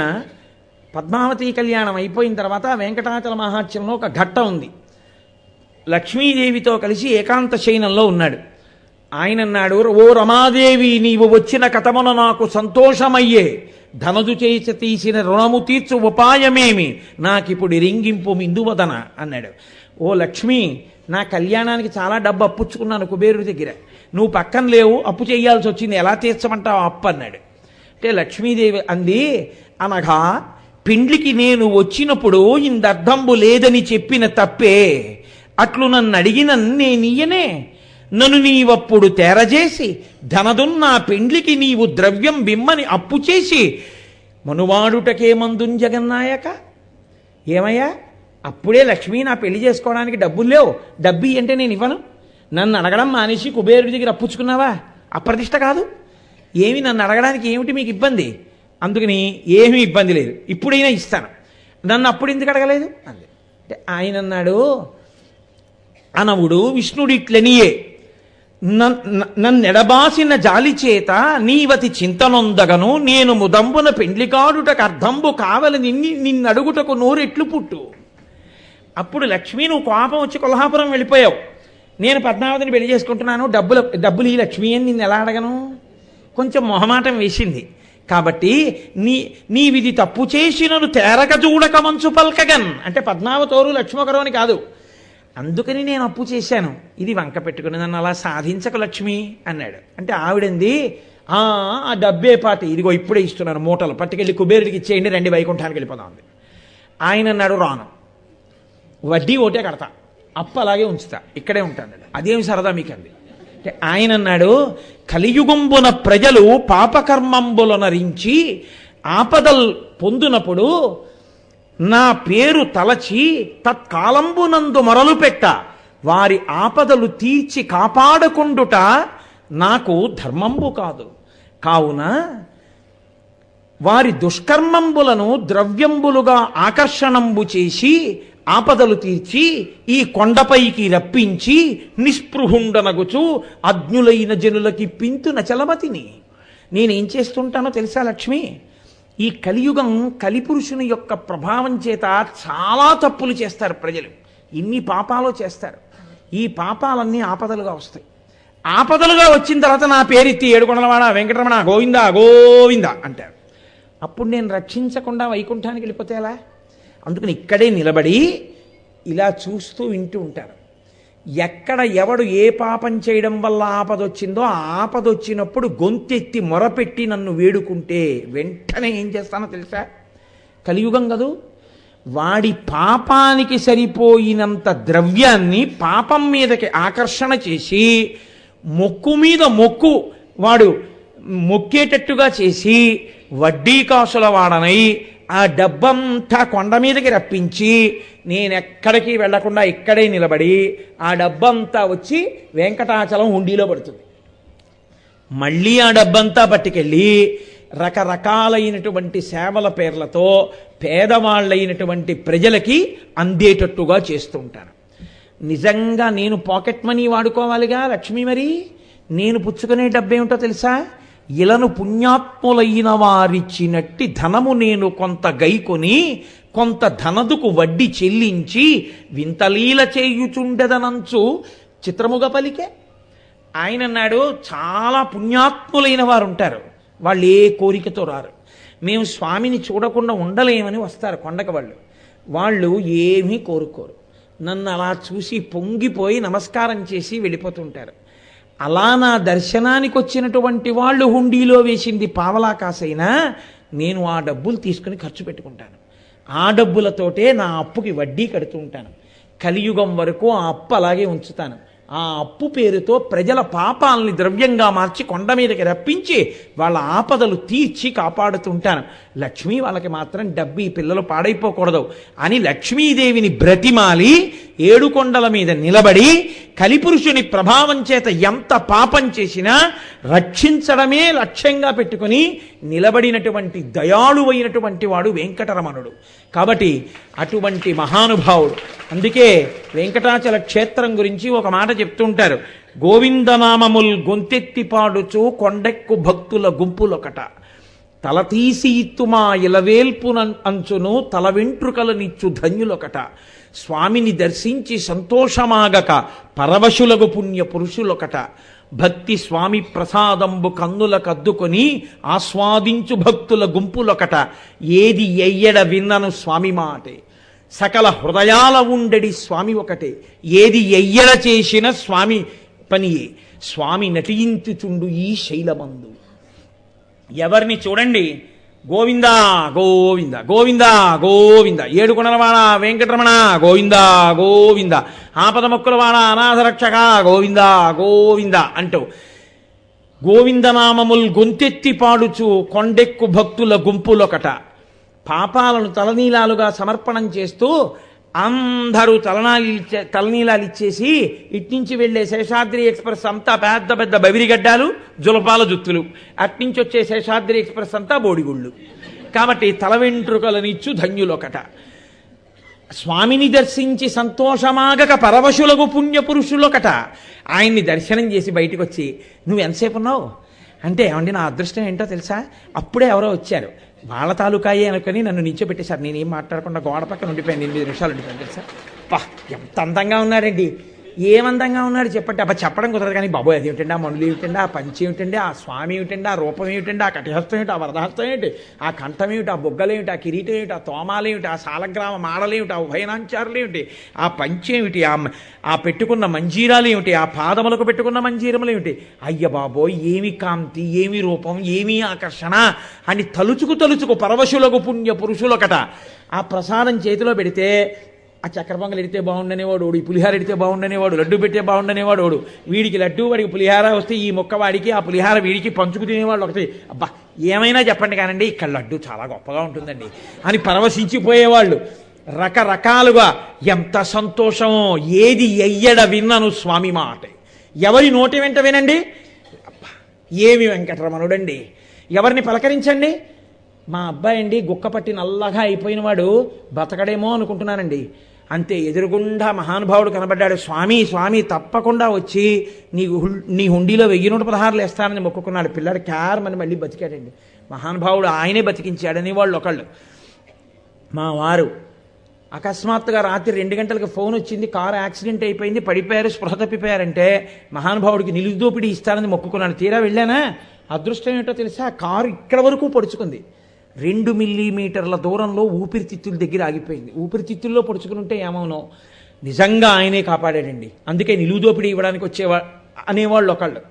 పద్మావతి కళ్యాణం అయిపోయిన తర్వాత వెంకటాచల మహాత్మ్యంలో ఒక ఘట్టం ఉంది. లక్ష్మీదేవితో కలిసి ఏకాంత శయనంలో ఉన్నాడు. ఆయన అన్నాడు, ఓ రమాదేవి, నీవు వచ్చిన కథమున నాకు సంతోషమయ్యే, ధనదు చేసి తీసిన రుణము తీర్చు ఉపాయమేమి, నాకిప్పుడు రింగింపు మిందువదన అన్నాడు. ఓ లక్ష్మి, నా కళ్యాణానికి చాలా డబ్బు అప్పుచ్చుకున్నాను కుబేరుడి దగ్గర, నువ్వు పక్కన లేవు, అప్పు చేయాల్సి వచ్చింది, ఎలా తీర్చమంటావు అప్పు అన్నాడు. అంటే లక్ష్మీదేవి అంది, అనగా పిండ్లికి నేను వచ్చినప్పుడు ఇందర్థంబు లేదని చెప్పిన తప్పే, అట్లు నన్ను అడిగిన నేనియనే, నన్ను నీవప్పుడు తేరజేసి ధనదున్నా పెండ్లికి నీవు ద్రవ్యం బిమ్మని అప్పు చేసి మనువాడుటకే మందున్ జగన్నాయక. ఏమయ్యా, అప్పుడే లక్ష్మి నా పెళ్లి చేసుకోవడానికి డబ్బులు లేవు, డబ్బు అంటే నేను ఇవ్వను, నన్ను అడగడం మానేసి కుబేరుడి దగ్గర అప్పుచ్చుకున్నావా? అప్రతిష్ట కాదు. ఏమి నన్ను అడగడానికి ఏమిటి మీకు ఇబ్బంది? అందుకని ఏమీ ఇబ్బంది లేదు, ఇప్పుడైనా ఇస్తాను, నన్ను అప్పుడు ఎందుకు అడగలేదు అంది. అంటే ఆయన అన్నాడు, అనవుడు విష్ణుడిట్లనియే, నన్నెడబాసిన జాలి చేత నీవతి చింతనొందగను, నేను ముదంబున పెండ్లికాడుటకు అర్థంబు కావలి నిన్నడుగుటకు నోరెట్లు పుట్టు. అప్పుడు లక్ష్మి, నువ్వు కోపం వచ్చి కొల్హాపురం వెళ్ళిపోయావు, నేను పద్మావతిని పెళ్లి చేసుకుంటున్నాను, డబ్బులు ఈ లక్ష్మి అని నిన్ను ఎలా అడగను? కొంచెం మొహమాటం వేసింది. కాబట్టి నీవిది తప్పు చేసినను తేరక చూడక మంచు పల్కగన్, అంటే పద్మావతోరు లక్ష్మకరు అని కాదు, అందుకని నేను అప్పు చేశాను, ఇది వంక పెట్టుకుని నన్ను అలా సాధించక లక్ష్మి అన్నాడు. అంటే ఆవిడంది, ఆ డబ్బే పాటి, ఇదిగో ఇప్పుడే ఇస్తున్నాను, మూటలు పట్టుకెళ్ళి కుబేరుడికి ఇచ్చేయండి, రండి వైకుంఠానికి వెళ్ళిపోదాం అంది. ఆయన అన్నాడు, రాను, వడ్డీ ఓటే కడతా, అప్పు అలాగే ఉంచుతా, ఇక్కడే ఉంటాను, అదేమి సరదా మీకు అంది. అంటే ఆయన అన్నాడు, కలియుగంబున ప్రజలు పాపకర్మంబులనరించి ఆపదల్ పొందునప్పుడు నా పేరు తలచి తత్కాలంబునందు మొరలు పెట్ట, వారి ఆపదలు తీర్చి కాపాడకుండుట నాకు ధర్మంబు కాదు. కావున వారి దుష్కర్మంబులను ద్రవ్యంబులుగా ఆకర్షణంబు చేసి ఆపదలు తీర్చి ఈ కొండపైకి రప్పించి నిస్పృహుండనగుచు అజ్ఞులైన జనులకి పింతున చలమతిని. నేనేం చేస్తుంటానో తెలుసా లక్ష్మి? ఈ కలియుగం కలిపురుషుని యొక్క ప్రభావం చేత చాలా తప్పులు చేస్తారు ప్రజలు, ఇన్ని పాపాలు చేస్తారు. ఈ పాపాలన్నీ ఆపదలుగా వస్తాయి. ఆపదలుగా వచ్చిన తర్వాత నా పేరెత్తి ఏడుకొండలవాడ వెంకటరమణ గోవిందా గోవిందా అంటారు. అప్పుడు నేను రక్షించకుండా వైకుంఠానికి వెళ్ళిపోతే ఎలా? అందుకని ఇక్కడే నిలబడి ఇలా చూస్తూ వింటూ ఉంటారు. ఎక్కడ ఎవడు ఏ పాపం చేయడం వల్ల ఆపదొచ్చిందో ఆ ఆపదొచ్చినప్పుడు గొంతెత్తి మొరపెట్టి నన్ను వేడుకుంటే వెంటనే ఏం చేస్తానో తెలుసా? కలియుగం కదూ, వాడి పాపానికి సరిపోయినంత ద్రవ్యాన్ని పాపం మీదకి ఆకర్షణ చేసి మొక్కు మీద మొక్కు వాడు మొక్కేటట్టుగా చేసి వడ్డీ కాసుల వాడనై ఆ డబ్బంతా కొండ మీదకి రప్పించి నేనెక్కడికి వెళ్లకుండా ఇక్కడే నిలబడి ఆ డబ్బంతా వచ్చి వెంకటాచలం హుండీలో పడుతుంది. మళ్ళీ ఆ డబ్బంతా పట్టుకెళ్ళి రకరకాలైనటువంటి సేవల పేర్లతో పేదవాళ్ళైనటువంటి ప్రజలకి అందేటట్టుగా చేస్తూ ఉంటాను. నిజంగా నేను పాకెట్ మనీ వాడుకోవాలిగా లక్ష్మి, మరి నేను పుచ్చుకునే డబ్బేమిటో తెలుసా? ఇలను పుణ్యాత్ములైన వారిచ్చినట్టి ధనము నేను కొంత గైకొని కొంత ధనదుకు వడ్డీ చెల్లించి వింతలీల చేయుచుండెదనంచు చిత్రముగా పలికే. ఆయన అన్నాడు, చాలా పుణ్యాత్ములైన వారు ఉంటారు, వాళ్ళు ఏ కోరికతో రారు. మేము స్వామిని చూడకుండా ఉండలేమని వస్తారు కొండకు. వాళ్ళు ఏమీ కోరుకోరు. నన్ను అలా చూసి పొంగిపోయి నమస్కారం చేసి వెళ్ళిపోతుంటారు. అలా నా దర్శనానికి వచ్చినటువంటి వాళ్ళు హుండీలో వేసింది పావలా కాసైనా నేను ఆ డబ్బులు తీసుకుని ఖర్చు పెట్టుకుంటాను. ఆ డబ్బులతోటే నా అప్పుకి వడ్డీ కడుతూ ఉంటాను. కలియుగం వరకు ఆ అప్పు అలాగే ఉంచుతాను. ఆ అప్పు పేరుతో ప్రజల పాపాలని ద్రవ్యంగా మార్చి కొండ మీదకి రప్పించి వాళ్ళ ఆపదలు తీర్చి కాపాడుతుంటాను. లక్ష్మి వాళ్ళకి మాత్రం డబ్బు ఈ పిల్లలు పాడైపోకూడదు అని లక్ష్మీదేవిని బ్రతిమాలి ఏడుకొండల మీద నిలబడి కలిపురుషుని ప్రభావం చేత ఎంత పాపం చేసినా రక్షించడమే లక్ష్యంగా పెట్టుకుని నిలబడినటువంటి దయాళువైనటువంటి వాడు వెంకటరమణుడు. కాబట్టి అటువంటి మహానుభావుడు. అందుకే వెంకటాచల క్షేత్రం గురించి ఒక మాట చెప్తుంటారు. గోవిందనామముల్ గొంతెత్తి పాడుచు కొండెక్కు భక్తుల గుంపులొకట, తల తీసి ఇత్తుమా ఇలవేల్పున అంచును తల వెంట్రుకలనిచ్చు ధన్యులొకట, స్వామిని దర్శించి సంతోషమాగక పరవశులగు పుణ్య పురుషులొకట, భక్తి స్వామి ప్రసాదంబు కన్నుల కద్దుకొని ఆస్వాదించు భక్తుల గుంపులొకట, ఏది ఎయ్యడ విన్నను స్వామి మాటే, సకల హృదయాల ఉండడి స్వామి ఒకటే, ఏది ఎయ్యడ చేసిన స్వామి పనియే, స్వామి నటించుచుండు ఈ శైలమందు. ఎవరిని చూడండి, గోవింద గోవింద గోవింద గోవింద, ఏడుకొండలవాడ వెంకటరమణ గోవింద గోవింద, ఆపద మొక్కులవాడ అనాథరక్షక గోవింద గోవింద అంటూ గోవిందనామముల్ గొంతెత్తి పాడుచు కొండెక్కు భక్తుల గుంపులొకట. పాపాలను తలనీలాలుగా సమర్పణం చేస్తూ అందరూ తలనీలాలు ఇచ్చేసి ఇట్నుంచి వెళ్లే శేషాద్రి ఎక్స్ప్రెస్ అంతా పెద్ద పెద్ద బవిరిగడ్డాలు జులపాల జుత్తులు, అట్నుంచి వచ్చే శేషాద్రి ఎక్స్ప్రెస్ అంతా బోడిగుళ్ళు. కాబట్టి తల వెంట్రుకలనిచ్చు ధన్యులొకట, స్వామిని దర్శించి సంతోషమాగక పరవశులకు పుణ్యపురుషులొకట. ఆయన్ని దర్శనం చేసి బయటకు వచ్చి నువ్వు ఎంతసేపు ఉన్నావు అంటే, ఏమండి నా అదృష్టం ఏంటో తెలుసా, అప్పుడే ఎవరో వచ్చారు వాళ్ళ తాలూకాయే అనుకుని నన్ను నిల్చోబెట్టేశారు. నేనేం మాట్లాడకుండా గోడ పక్కన ఉండిపోయాను, 8 నిమిషాలు ఉండిపోయాను తెలుసా. పా ఎంత అందంగా ఉన్నాడండి, ఏమందంగా ఉన్నాడు చెప్పండి. అబ్బా చెప్పడం కుదరదు కానీ బాబోయ్ అది ఏమిటండి, ఆ మనులు ఏమిటండి, ఆ పంచి ఏమిటండి, ఆ స్వామి ఏమిటండి, ఆ రూపం ఏమిటండి, ఆ కటిహస్తం ఏమిటి, ఆ వరదహస్తం ఏమిటి, ఆ కంఠం ఏమిటి, ఆ బొగ్గలేమిటి, ఆ కిరీటం ఏమిటి, ఆ తోమాలేమిటి, ఆ సాలగ్రామ మాడలేమిటి, ఆ ఉభయనాంచారులు ఏమిటి, ఆ పంచి ఏమిటి, ఆ పెట్టుకున్న మంజీరాలు ఏమిటి, ఆ పాదములకు పెట్టుకున్న మంజీరములు ఏమిటి, అయ్య బాబోయ్ ఏమి కాంతి, ఏమి రూపం, ఏమి ఆకర్షణ అని తలుచుకు పరవశులకు పుణ్య పురుషులొకట. ఆ ప్రసాదం చేతిలో పెడితే ఆ చక్కెర పొంగలు ఎడితే బాగుండనేవాడు ఓడు, ఈ పులిహార ఎడితే బాగుండనేవాడు, లడ్డు పెట్టే బాగుండనేవాడు ఓడు, వీడికి లడ్డు వాడికి పులిహార వస్తే ఈ మొక్క వాడికి, ఆ పులిహార వీడికి పంచుకు తినేవాళ్ళు ఒకటి. అబ్బా ఏమైనా చెప్పండి కానండి ఇక్కడ లడ్డు చాలా గొప్పగా ఉంటుందండి అని పరవశించిపోయేవాళ్ళు. రకరకాలుగా ఎంత సంతోషమో, ఏది ఎయ్యడ విన్నను స్వామి మాట, ఎవరి నోటి వెంట వినండి. అబ్బా ఏమి వెంకటరమణుడండి, ఎవరిని పలకరించండి. మా అబ్బాయి అండి గుక్కపట్టి నల్లగా అయిపోయిన వాడు బతకడేమో అనుకుంటున్నానండి. అంతే ఎదురుగుండా మహానుభావుడు కనబడ్డాడు. స్వామి స్వామి తప్పకుండా వచ్చి నీ హుండీలో 1116 వేస్తానని మొక్కుకున్నాడు. పిల్లాడు క్యారమని మళ్ళీ బతికాడండి. మహానుభావుడు ఆయనే బతికించాడని వాళ్ళు ఒకళ్ళు. మా వారు అకస్మాత్తుగా రాత్రి 2 గంటలకు ఫోన్ వచ్చింది, కారు యాక్సిడెంట్ అయిపోయింది, పడిపోయారు, స్పృహ తప్పిపోయారంటే మహానుభావుడికి నిలుదోపిడి ఇస్తానని మొక్కుకున్నాను. తీరా వెళ్ళానా, అదృష్టం ఏంటో తెలుసా, కారు ఇక్కడ వరకు పొడుచుకుంది. 2 మిల్లీమీటర్ల దూరంలో ఊపిరితిత్తుల దగ్గర ఆగిపోయింది. ఊపిరితిత్తుల్లో పొడుచుకుని ఉంటే ఏమవునో. నిజంగా ఆయనే కాపాడాడండి. అందుకే నిలువుదోపిడి ఇవ్వడానికి అనేవాళ్ళు ఒకళ్ళు,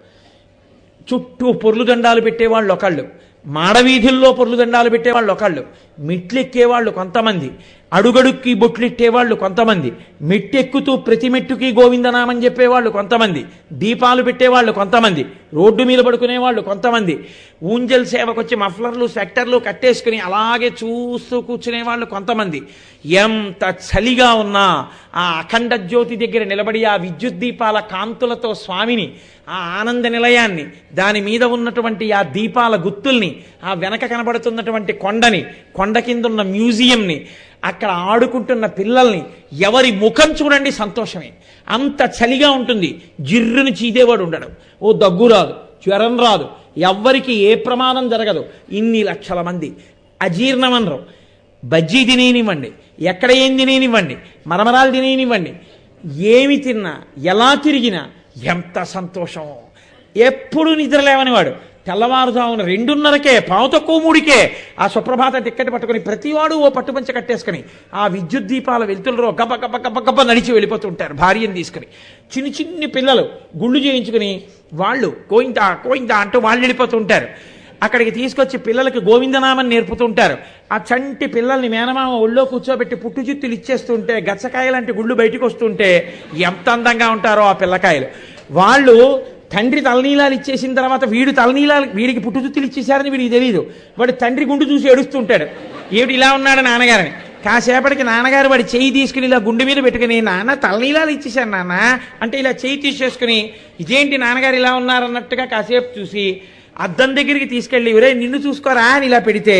చుట్టూ పొర్లు దండాలు పెట్టేవాళ్ళు ఒకళ్ళు, మాడవీధుల్లో పొర్లు దండాలు పెట్టేవాళ్ళు ఒకళ్ళు, మెట్లెక్కేవాళ్ళు కొంతమంది, అడుగడుక్కి బొట్లెట్టేవాళ్ళు కొంతమంది, మెట్టెక్కుతూ ప్రతి మెట్టుకి గోవిందనామని చెప్పేవాళ్ళు కొంతమంది, దీపాలు పెట్టేవాళ్ళు కొంతమంది, రోడ్డు మీద పడుకునేవాళ్ళు కొంతమంది, ఊంజల్ సేవకొచ్చి మఫ్లర్లు సెక్టర్లు కట్టేసుకుని అలాగే చూస్తూ కూర్చునేవాళ్ళు కొంతమంది. ఎంత చలిగా ఉన్నా ఆ అఖండ జ్యోతి దగ్గర నిలబడి ఆ విద్యుత్ దీపాల కాంతులతో స్వామిని, ఆ ఆనంద నిలయాన్ని, దాని మీద ఉన్నటువంటి ఆ దీపాల గుత్తుల్ని, ఆ వెనక కనబడుతున్నటువంటి కొండని, కొండ కింద ఉన్న మ్యూజియంని, అక్కడ ఆడుకుంటున్న పిల్లల్ని, ఎవరి ముఖం చూడండి సంతోషమే. అంత చలిగా ఉంటుంది. జిర్రుని చీదేవాడు ఉండడు, ఓ దగ్గు రాదు, జ్వరం రాదు, ఎవ్వరికి ఏ ప్రమాదం జరగదు. ఇన్ని లక్షల మంది అజీర్ణమనరు. బజ్జీ తినేనివ్వండి, ఎక్కడ ఏం తినేనివ్వండి, మరమరాలు తినేనివ్వండి, ఏమి తిన్నా ఎలా తిరిగినా ఎంత సంతోషమో. ఎప్పుడు నిద్ర లేవనివాడు, తెల్లవారుజామున 2:30కే పావు తక్కువ 3కే ఆ సుప్రభాత టిక్కెట్ పట్టుకుని ప్రతివాడు ఓ పట్టుపంచ కట్టేసుకుని ఆ విద్యుత్ దీపాల వెలుతుల్లో గబ గబ గబ గబ నడిచి వెళ్ళిపోతుంటారు భార్యను తీసుకుని. చిన్ని పిల్లలు గుళ్ళు చేయించుకుని వాళ్ళు గోయిందా గోయిందా అంటూ వాళ్ళు వెళ్ళిపోతుంటారు. అక్కడికి తీసుకొచ్చి పిల్లలకి గోవిందనామం నేర్పుతుంటారు. ఆ చంటి పిల్లల్ని మేనమామ ఒళ్ళో కూర్చోబెట్టి పుట్టు చిత్తులు ఇచ్చేస్తుంటే గచ్చకాయలాంటి గుళ్ళు బయటకు వస్తుంటే ఎంత అందంగా ఉంటారో ఆ పిల్లకాయలు. వాళ్ళు తండ్రి తలనీలాలు ఇచ్చేసిన తర్వాత వీడికి పుట్టు చుత్తులు ఇచ్చేశారని వీడికి తెలియదు. వాడు తండ్రి గుండు చూసి ఏడుస్తుంటాడు, ఏమిటి ఇలా ఉన్నాడు నాన్నగారని. కాసేపటికి నాన్నగారు వాడి చెయ్యి తీసుకుని ఇలా గుండె మీద పెట్టుకుని, నాన్న తలనీలాలు ఇచ్చేశాను నాన్న అంటే ఇలా చెయ్యి తీసేసుకుని, ఇదేంటి నాన్నగారు ఇలా ఉన్నారన్నట్టుగా కాసేపు చూసి అద్దం దగ్గరికి తీసుకెళ్ళి ఒరే నిన్ను చూసుకోరా అని ఇలా పెడితే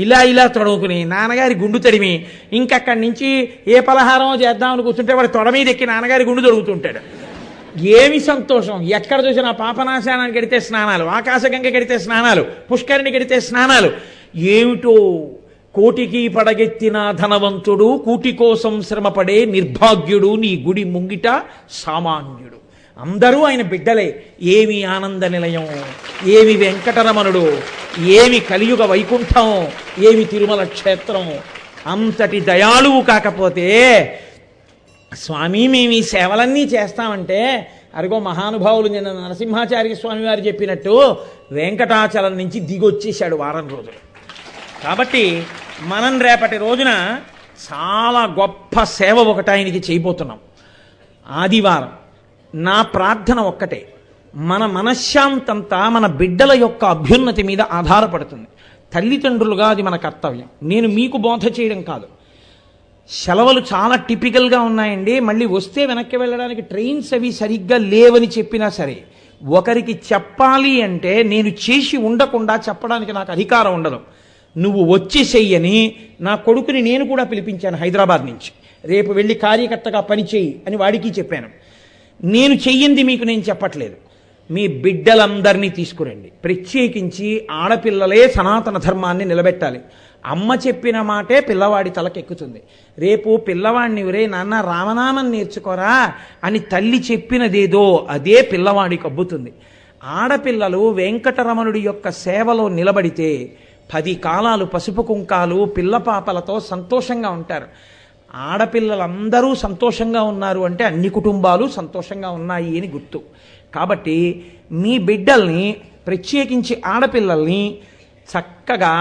ఇలా తొడవుకుని నాన్నగారి గుండు తడిమి ఇంకక్కడి నుంచి ఏ పలహారం చేద్దామని కూర్చుంటే వాడు తొడ మీద ఎక్కి నాన్నగారి గుండు తొడుగుతుంటాడు. ఏమి సంతోషం! ఎక్కడ చూసినా పాపనాశానానికి గడితే స్నానాలు, ఆకాశగంగ గడితే స్నానాలు, పుష్కరిణి గడితే స్నానాలు. ఏమిటో కోటికి పడగెత్తిన ధనవంతుడు కూటి కోసం శ్రమపడే నిర్భాగ్యుడు నీ గుడి ముంగిట సామాన్యుడు. అందరూ ఆయన బిడ్డలే. ఏమి ఆనంద నిలయం, ఏమి వెంకటరమణుడు, ఏమి కలియుగ వైకుంఠం, ఏమి తిరుమల క్షేత్రం. అంతటి దయాళువు కాకపోతే స్వామి మేము ఈ సేవలన్నీ చేస్తామంటే అరుగో మహానుభావులు నిన్న నరసింహాచార్య స్వామి వారు చెప్పినట్టు వెంకటాచలం నుంచి దిగొచ్చేశాడు వారం రోజులు. కాబట్టి మనం రేపటి రోజున చాలా గొప్ప సేవ ఒకటి ఆయనకి చేయబోతున్నాం. ఆదివారం నా ప్రార్థన ఒక్కటే, మన మనశ్శాంతంతా మన బిడ్డల యొక్క అభ్యున్నతి మీద ఆధారపడుతుంది. తల్లిదండ్రులుగా అది మన కర్తవ్యం. నేను మీకు బోధ చేయడం కాదు. సెలవులు చాలా టిపికల్గా ఉన్నాయండి, మళ్ళీ వస్తే వెనక్కి వెళ్ళడానికి ట్రైన్స్ అవి సరిగ్గా లేవని చెప్పినా సరే ఒకరికి చెప్పాలి అంటే నేను చేసి ఉండకుండా చెప్పడానికి నాకు అధికారం ఉండదు. నువ్వు వచ్చి చెయ్యని నా కొడుకుని నేను కూడా పిలిపించాను హైదరాబాద్ నుంచి. రేపు వెళ్ళి కార్యకర్తగా పనిచేయి అని వాడికి చెప్పాను. నేను చెయ్యింది మీకు నేను చెప్పట్లేదు. మీ బిడ్డలందరినీ తీసుకురండి. ప్రత్యేకించి ఆడపిల్లలే సనాతన ధర్మాన్ని నిలబెట్టాలి. అమ్మ చెప్పిన మాటే పిల్లవాడి తలకెక్కుతుంది. రేపు పిల్లవాడిని ఒరే నాన్న రామనామం నేర్చుకోరా అని తల్లి చెప్పినదేదో అదే పిల్లవాడికి అబ్బుతుంది. ఆడపిల్లలు వెంకటరమణుడి యొక్క సేవలో నిలబడితే 10 కాలాలు పసుపు కుంకాలు పిల్లపాపలతో సంతోషంగా ఉంటారు. ఆడపిల్లలందరూ సంతోషంగా ఉన్నారు అంటే అన్ని కుటుంబాలు సంతోషంగా ఉన్నాయి అని గుర్తు. కాబట్టి మీ బిడ్డల్ని ప్రత్యేకించి ఆడపిల్లల్ని చక్కగా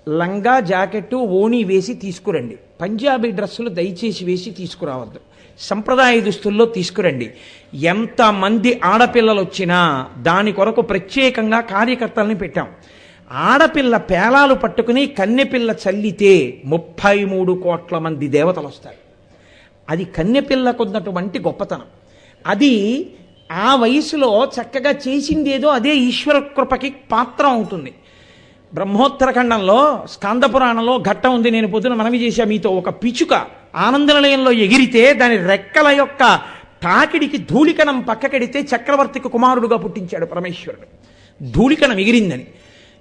లంగా జాకెట్టు ఓణి వేసి తీసుకురండి. పంజాబీ డ్రెస్సులు దయచేసి వేసి తీసుకురావద్దు. సంప్రదాయ దుస్తుల్లో తీసుకురండి. ఎంతమంది ఆడపిల్లలు వచ్చినా దాని కొరకు ప్రత్యేకంగా కార్యకర్తల్ని పెట్టాం. ఆడపిల్ల పేలాలు పట్టుకుని కన్నెపిల్ల చల్లితే 33 కోట్ల మంది దేవతలు వస్తారు. అది కన్నెపిల్లకు ఉన్నటువంటి గొప్పతనం. అది ఆ వయసులో చక్కగా చేసిందేదో అదే ఈశ్వర కృపకి పాత్రం అవుతుంది. బ్రహ్మోత్తరఖండంలో స్కాందపురాణంలో ఘట్టం ఉంది. నేను పొద్దున మనవి చేశా మీతో. ఒక పిచుక ఆనందనిలయంలో ఎగిరితే దాని రెక్కల యొక్క తాకిడికి ధూళికణం పక్కకెడితే చక్రవర్తికి కుమారుడుగా పుట్టించాడు పరమేశ్వరుడు. ధూళికణం ఎగిరిందని.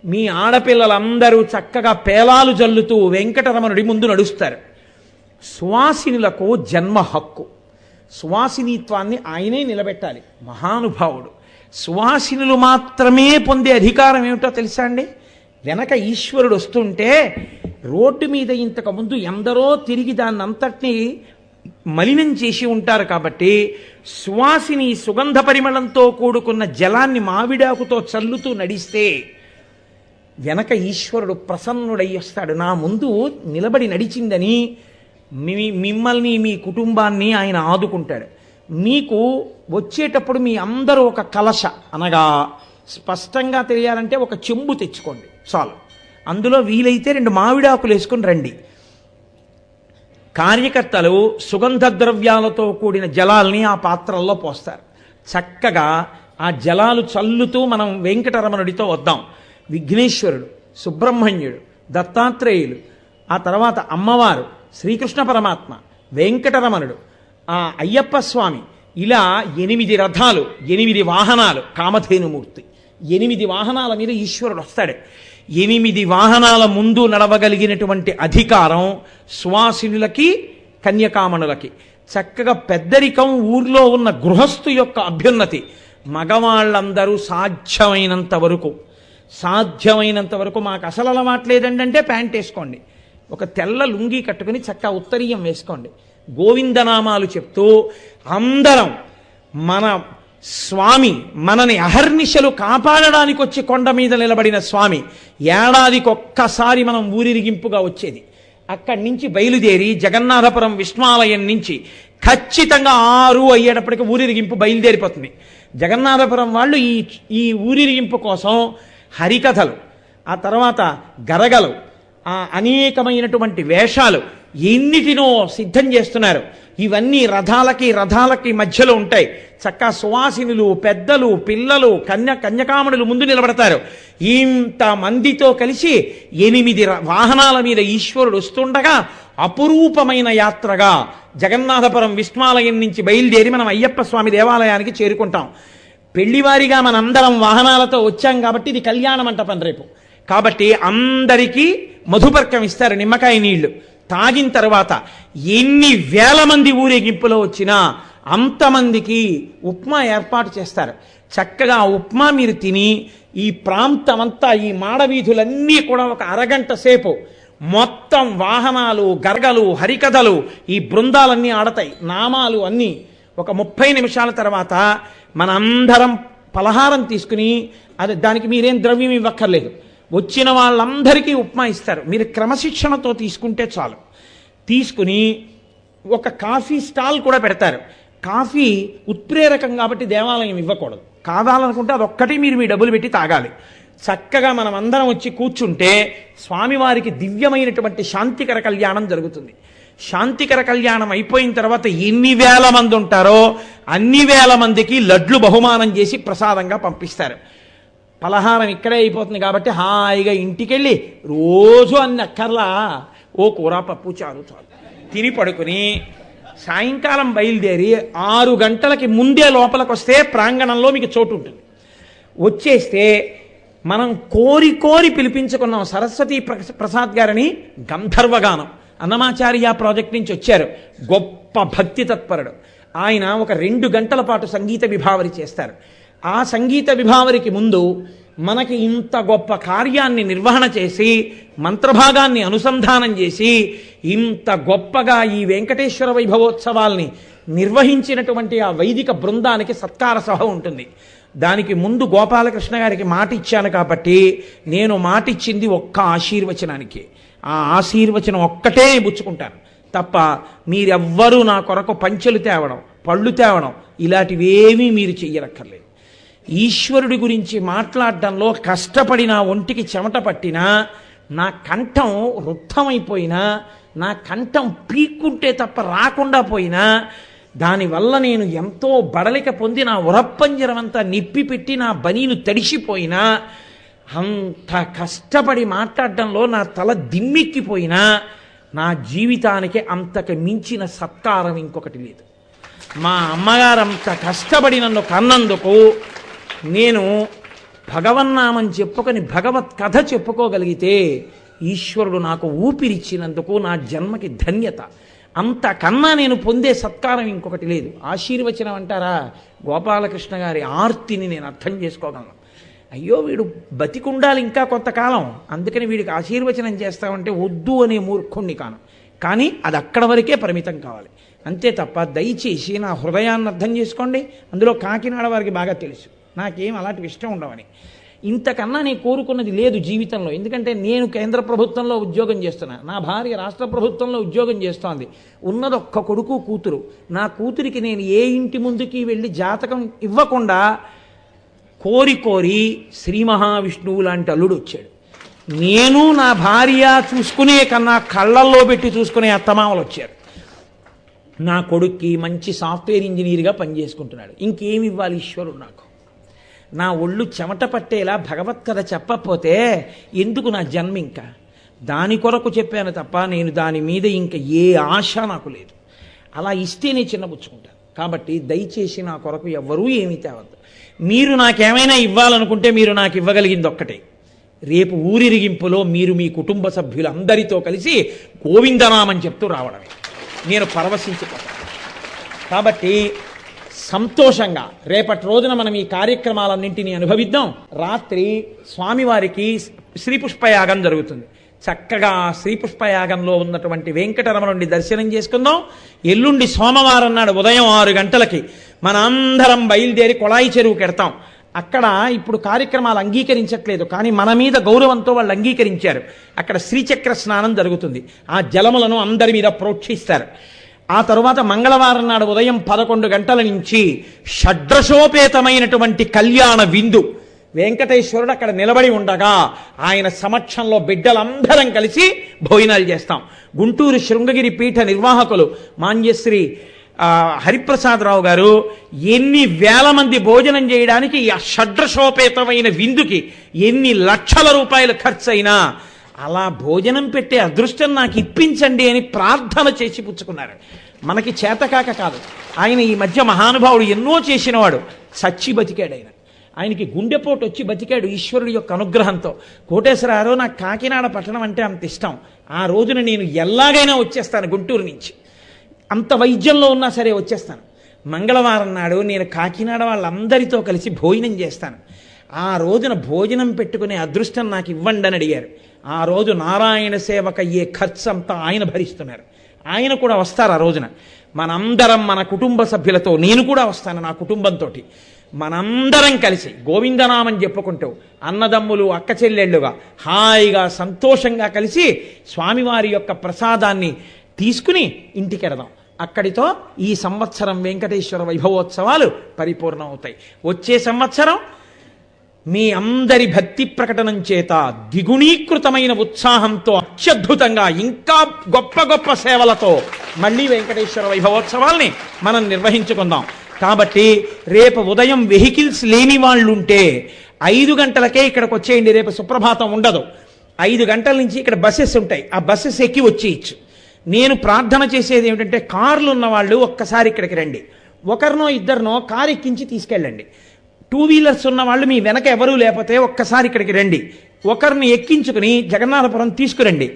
మీ ఆడపిల్లలందరూ చక్కగా పేలాలు జల్లుతూ వెంకటరమణుడి ముందు నడుస్తారు. సువాసినులకు జన్మ హక్కు. సువాసినిత్వాన్ని ఆయనే నిలబెట్టాలి. మహానుభావుడు. సువాసినులు మాత్రమే పొందే అధికారం ఏమిటో తెలుసా అండి? వెనక ఈశ్వరుడు వస్తుంటే రోడ్డు మీద ఇంతకుముందు ఎందరో తిరిగి దాన్ని అంతటినీ మలినం చేసి ఉంటారు. కాబట్టి సువాసిని సుగంధ పరిమళంతో కూడుకున్న జలాన్ని మావిడాకుతో చల్లుతూ నడిస్తే వెనక ఈశ్వరుడు ప్రసన్నుడై వస్తాడు. నా ముందు నిలబడి నడిచిందని మిమ్మల్ని మీ కుటుంబాన్ని ఆయన ఆదుకుంటాడు. మీకు వచ్చేటప్పుడు మీ అందరూ ఒక కలశ అనగా స్పష్టంగా తెలియాలంటే ఒక చెంబు తెచ్చుకోండి చాలు. అందులో వీలైతే 2 మామిడాకులు వేసుకొని రండి. కార్యకర్తలు సుగంధ ద్రవ్యాలతో కూడిన జలాల్ని ఆ పాత్రల్లో పోస్తారు. చక్కగా ఆ జలాలు చల్లుతూ మనం వెంకటరమణుడితో వద్దాం. విఘ్నేశ్వరుడు, సుబ్రహ్మణ్యుడు, దత్తాత్రేయులు, ఆ తర్వాత అమ్మవారు, శ్రీకృష్ణ పరమాత్మ, వెంకటరమణుడు, ఆ అయ్యప్ప స్వామి, ఇలా 8 రథాలు, 8 వాహనాలు, కామధేనుమూర్తి 8 వాహనాల మీద ఈశ్వరుడు వస్తాడు. 8 వాహనాల ముందు నడవగలిగినటువంటి అధికారం సువాసినులకి, కన్యకామణులకి. చక్కగా పెద్దరికం ఊర్లో ఉన్న గృహస్థు యొక్క అభ్యున్నతి. మగవాళ్ళందరూ సాధ్యమైనంత వరకు సాధ్యమైనంత వరకు మాకు అసలు అలవాట్లేదండి అంటే ప్యాంట్ వేసుకోండి, ఒక తెల్ల లుంగీ కట్టుకుని చక్కగా ఉత్తరీయం వేసుకోండి, గోవిందనామాలు చెప్తూ అందరం మన స్వామి మనని అహర్నిశలు కాపాడడానికి వచ్చి కొండ మీద నిలబడిన స్వామి ఏడాదికి ఒక్కసారి మనం ఊరిరిగింపుగా వచ్చేది. అక్కడి నుంచి బయలుదేరి జగన్నాథపురం విష్ణువాలయం నుంచి ఖచ్చితంగా 6 అయ్యేటప్పటికి ఊరిరిగింపు బయలుదేరిపోతుంది. జగన్నాథపురం వాళ్ళు ఈ ఊరిరిగింపు కోసం హరికథలు, ఆ తర్వాత గరగలు, అనేకమైనటువంటి వేషాలు ఎన్నిటినో సిద్ధం చేస్తున్నారు. ఇవన్నీ రథాలకి మధ్యలో ఉంటాయి. చక్కా సువాసినులు, పెద్దలు, పిల్లలు, కన్యకామణులు ముందు నిలబడతారు. ఇంతమందితో కలిసి 8 వాహనాల మీద ఈశ్వరుడు వస్తుండగా అపురూపమైన యాత్రగా జగన్నాథపురం విష్ణువాలయం నుంచి బయలుదేరి మనం అయ్యప్ప స్వామి దేవాలయానికి చేరుకుంటాం. పెళ్లివారిగా మనందరం వాహనాలతో వచ్చాం కాబట్టి ఇది కళ్యాణ మంటపం రేపు. కాబట్టి అందరికీ మధుపర్కం ఇస్తారు, నిమ్మకాయ నీళ్లు. తాగిన తర్వాత ఎన్ని వేల మంది ఊరేగింపులో వచ్చినా అంతమందికి ఉప్మా ఏర్పాటు చేస్తారు. చక్కగా ఉప్మా మీరు తిని ఈ ప్రాంతమంతా, ఈ మాడవీధులన్నీ కూడా ఒక అరగంట సేపు మొత్తం వాహనాలు, గరగలు, హరికథలు, ఈ బృందాలన్నీ ఆడతాయి, నామాలు అన్నీ. ఒక 30 నిమిషాల తర్వాత మనందరం పలహారం తీసుకుని, దానికి మీరేం ద్రవ్యం ఇవ్వక్కర్లేదు, వచ్చిన వాళ్ళందరికీ ఉప్మా ఇస్తారు. మీరు క్రమశిక్షణతో తీసుకుంటే చాలు. తీసుకుని ఒక కాఫీ స్టాల్ కూడా పెడతారు. కాఫీ ఉత్ప్రేరకం కాబట్టి దేవాలయం ఇవ్వకూడదు, కావాలనుకుంటే అదొక్కటి మీరు మీ డబ్బులు పెట్టి తాగాలి. చక్కగా మనం అందరం వచ్చి కూర్చుంటే స్వామివారికి దివ్యమైనటువంటి శాంతికర కళ్యాణం జరుగుతుంది. శాంతికర కళ్యాణం అయిపోయిన తర్వాత ఎన్ని వేల మంది ఉంటారో అన్ని వేల మందికి లడ్లు బహుమానం చేసి ప్రసాదంగా పంపిస్తారు. పలహారం ఇక్కడే అయిపోతుంది కాబట్టి హాయిగా ఇంటికెళ్ళి రోజు అన్ని అక్కర్లా ఓ కూర పప్పు చారు చాలు తిని పడుకుని సాయంకాలం బయలుదేరి 6 గంటలకి ముందే లోపలికి వస్తే ప్రాంగణంలో మీకు చోటు ఉంటుంది. వచ్చేస్తే మనం కోరి పిలిపించుకున్నాం సరస్వతీ ప్రసాద్ గారిని. గంధర్వగానం అన్నమాచార్య ప్రాజెక్ట్ నుంచి వచ్చారు, గొప్ప భక్తి తత్పరుడు ఆయన. ఒక 2 గంటల పాటు సంగీత విభావరి చేస్తారు. ఆ సంగీత విభావరికి ముందు మనకి ఇంత గొప్ప కార్యాన్ని నిర్వహణ చేసి మంత్రభాగాన్ని అనుసంధానం చేసి ఇంత గొప్పగా ఈ వెంకటేశ్వర వైభవోత్సవాల్ని నిర్వహించినటువంటి ఆ వైదిక బృందానికి సత్కార సభ ఉంటుంది. దానికి ముందు గోపాలకృష్ణ గారికి మాట ఇచ్చాను కాబట్టి నేను మాటిచ్చింది ఒక్క ఆశీర్వచనానికి. ఆ ఆశీర్వచనం ఒక్కటే పుచ్చుకుంటాను తప్ప మీరెవ్వరూ నా కొరకు పంచెలు తేవడం, పళ్ళు తేవడం ఇలాంటివేమీ మీరు చెయ్యరక్కర్లేదు. ఈశ్వరుడి గురించి మాట్లాడడంలో కష్టపడి నా ఒంటికి చెమట పట్టినా, నా కంఠం రుద్ధమైపోయినా, నా కంఠం పీక్కుంటే తప్ప రాకుండా పోయినా, దానివల్ల నేను ఎంతో బడలిక పొంది నా ఉరప్పంజరమంతా నిప్పి పెట్టి నా బనీను తడిసిపోయినా, అంత కష్టపడి మాట్లాడడంలో నా తల దిమ్మెక్కిపోయినా నా జీవితానికి అంతకు మించిన సత్కారం ఇంకొకటి లేదు. మా అమ్మగారు అంత కష్టపడి నన్ను కన్నందుకు నేను భగవన్నామం చెప్పుకొని భగవత్ కథ చెప్పుకోగలిగితే ఈశ్వరుడు నాకు ఊపిరిచ్చినందుకు నా జన్మకి ధన్యత. అంతకన్నా నేను పొందే సత్కారం ఇంకొకటి లేదు. ఆశీర్వచనం అంటారా, గోపాలకృష్ణ గారి ఆర్తిని నేను అర్థం చేసుకోగలను. అయ్యో వీడు బతికుండాలి ఇంకా కొంతకాలం, అందుకని వీడికి ఆశీర్వచనం చేస్తామంటే వద్దు అనే మూర్ఖుణ్ణి కాను. కానీ అది అక్కడ వరకే పరిమితం కావాలి అంతే తప్ప దయచేసి నా హృదయాన్ని అర్థం చేసుకోండి. అందులో కాకినాడ వారికి బాగా తెలుసు నాకేం అలాంటివి ఇష్టం ఉండవని. ఇంతకన్నా నేను కోరుకున్నది లేదు జీవితంలో. ఎందుకంటే నేను కేంద్ర ప్రభుత్వంలో ఉద్యోగం చేస్తున్నా, నా భార్య రాష్ట్ర ప్రభుత్వంలో ఉద్యోగం చేస్తోంది, ఉన్నది ఒక్క కొడుకు కూతురు. నా కూతురికి నేను ఏ ఇంటి ముందుకి వెళ్ళి జాతకం ఇవ్వకుండా కోరి శ్రీ మహావిష్ణువు లాంటి అల్లుడు వచ్చాడు. నేను నా భార్య చూసుకునే కన్నా కళ్ళల్లో పెట్టి చూసుకునే అత్తమామలు వచ్చారు. నా కొడుక్కి మంచి సాఫ్ట్వేర్ ఇంజనీర్గా పనిచేసుకుంటున్నాడు. ఇంకేమి ఇవ్వాలి ఈశ్వరుడు నాకు? నా ఒళ్ళు చెమట పట్టేలా భగవత్ కథ చెప్పకపోతే ఎందుకు నా జన్మ? ఇంకా దాని కొరకు చెప్పాను తప్ప నేను దాని మీద ఇంకా ఏ ఆశ నాకు లేదు. అలా ఇస్తేనే చిన్నపుచ్చుకుంటాను. కాబట్టి దయచేసి నా కొరకు ఎవ్వరూ ఏమీ తేవద్దు. మీరు నాకేమైనా ఇవ్వాలనుకుంటే మీరు నాకు ఇవ్వగలిగింది ఒక్కటే, రేపు ఊరిరిగింపులో మీరు మీ కుటుంబ సభ్యులందరితో కలిసి గోవిందనామని చెప్తూ రావడమే. నేను పరవశించిపోతాను. కాబట్టి సంతోషంగా రేపటి రోజున మనం ఈ కార్యక్రమాలన్నింటినీ అనుభవిద్దాం. రాత్రి స్వామివారికి శ్రీపుష్పయాగం జరుగుతుంది. చక్కగా శ్రీపుష్పయాగంలో ఉన్నటువంటి వెంకటరమణుడి దర్శనం చేసుకుందాం. ఎల్లుండి సోమవారం నాడు ఉదయం 6 గంటలకి మనందరం బయలుదేరి కొళాయి చెరువుకి ఎడతాం. అక్కడ ఇప్పుడు కార్యక్రమాలు అంగీకరించట్లేదు, కానీ మన మీద గౌరవంతో వాళ్ళు అంగీకరించారు. అక్కడ శ్రీచక్ర స్నానం జరుగుతుంది. ఆ జలములను అందరి మీద ప్రోక్షిస్తారు. ఆ తరువాత మంగళవారం నాడు ఉదయం 11 గంటల నుంచి షడ్రశోపేతమైనటువంటి కళ్యాణ విందు. వెంకటేశ్వరుడు అక్కడ నిలబడి ఉండగా ఆయన సమక్షంలో బిడ్డలందరం కలిసి భోజనాలు చేస్తాం. గుంటూరు శృంగగిరి పీఠ నిర్వాహకులు మాన్యశ్రీ హరిప్రసాదరావు గారు ఎన్ని వేల మంది భోజనం చేయడానికి ఆ షడ్రశోపేతమైన విందుకి ఎన్ని లక్షల రూపాయలు ఖర్చు అయినా అలా భోజనం పెట్టే అదృష్టం నాకు ఇప్పించండి అని ప్రార్థన చేసి పుచ్చుకున్నారు. మనకి చేతకాక కాదు. ఆయన ఈ మధ్య మహానుభావుడు ఎన్నో చేసినవాడు, చచ్చి బతికాడు. ఆయనకి గుండెపోటు వచ్చి బతికాడు ఈశ్వరుడి యొక్క అనుగ్రహంతో. కోటేశ్వరరావు, నాకు కాకినాడ పట్టణం అంటే అంత ఇష్టం, ఆ రోజున నేను ఎలాగైనా వచ్చేస్తాను గుంటూరు నుంచి, అంత వైద్యంలో ఉన్నా సరే వచ్చేస్తాను. మంగళవారం నాడు నేను కాకినాడ వాళ్ళందరితో కలిసి భోజనం చేస్తాను. ఆ రోజున భోజనం పెట్టుకునే అదృష్టం నాకు ఇవ్వండి అని అడిగారు. ఆ రోజు నారాయణ సేవకు అయ్యే ఖర్చు అంతా ఆయన భరిస్తున్నారు. ఆయన కూడా వస్తారు ఆ రోజున. మనందరం మన కుటుంబ సభ్యులతో, నేను కూడా వస్తాను నా కుటుంబంతో, మనందరం కలిసి గోవిందనామం చెప్పుకుంటూ అన్నదమ్ములు అక్క చెల్లెళ్ళుగా హాయిగా సంతోషంగా కలిసి స్వామివారి యొక్క ప్రసాదాన్ని తీసుకుని ఇంటికెడదాం. అక్కడితో ఈ సంవత్సరం వెంకటేశ్వర వైభవోత్సవాలు పరిపూర్ణం అవుతాయి. వచ్చే సంవత్సరం మీ అందరి భక్తి ప్రకటనం చేత ద్విగుణీకృతమైన ఉత్సాహంతో అత్యద్భుతంగా ఇంకా గొప్ప గొప్ప సేవలతో మళ్ళీ వెంకటేశ్వర వైభవోత్సవాల్ని మనం నిర్వహించుకుందాం. కాబట్టి రేపు ఉదయం వెహికల్స్ లేని వాళ్ళు ఉంటే 5 గంటలకే ఇక్కడికి వచ్చేయండి. రేపు సుప్రభాతం ఉండదు. 5 గంటల నుంచి ఇక్కడ బస్సెస్ ఉంటాయి, ఆ బస్సెస్ ఎక్కి వచ్చేయచ్చు. నేను ప్రార్థన చేసేది ఏమిటంటే, కార్లు ఉన్న వాళ్ళు ఒక్కసారి ఇక్కడికి రండి, ఒకరినో ఇద్దరినో కారు ఎక్కించి తీసుకెళ్ళండి. 2 వీలర్స్ ఉన్న వాళ్ళు మీ వెనక ఎవరూ లేకపోతే ఒక్కసారి ఇక్కడికి రండి, ఒకరిని ఎక్కించుకుని జగన్నాథపురం తీసుకురండి.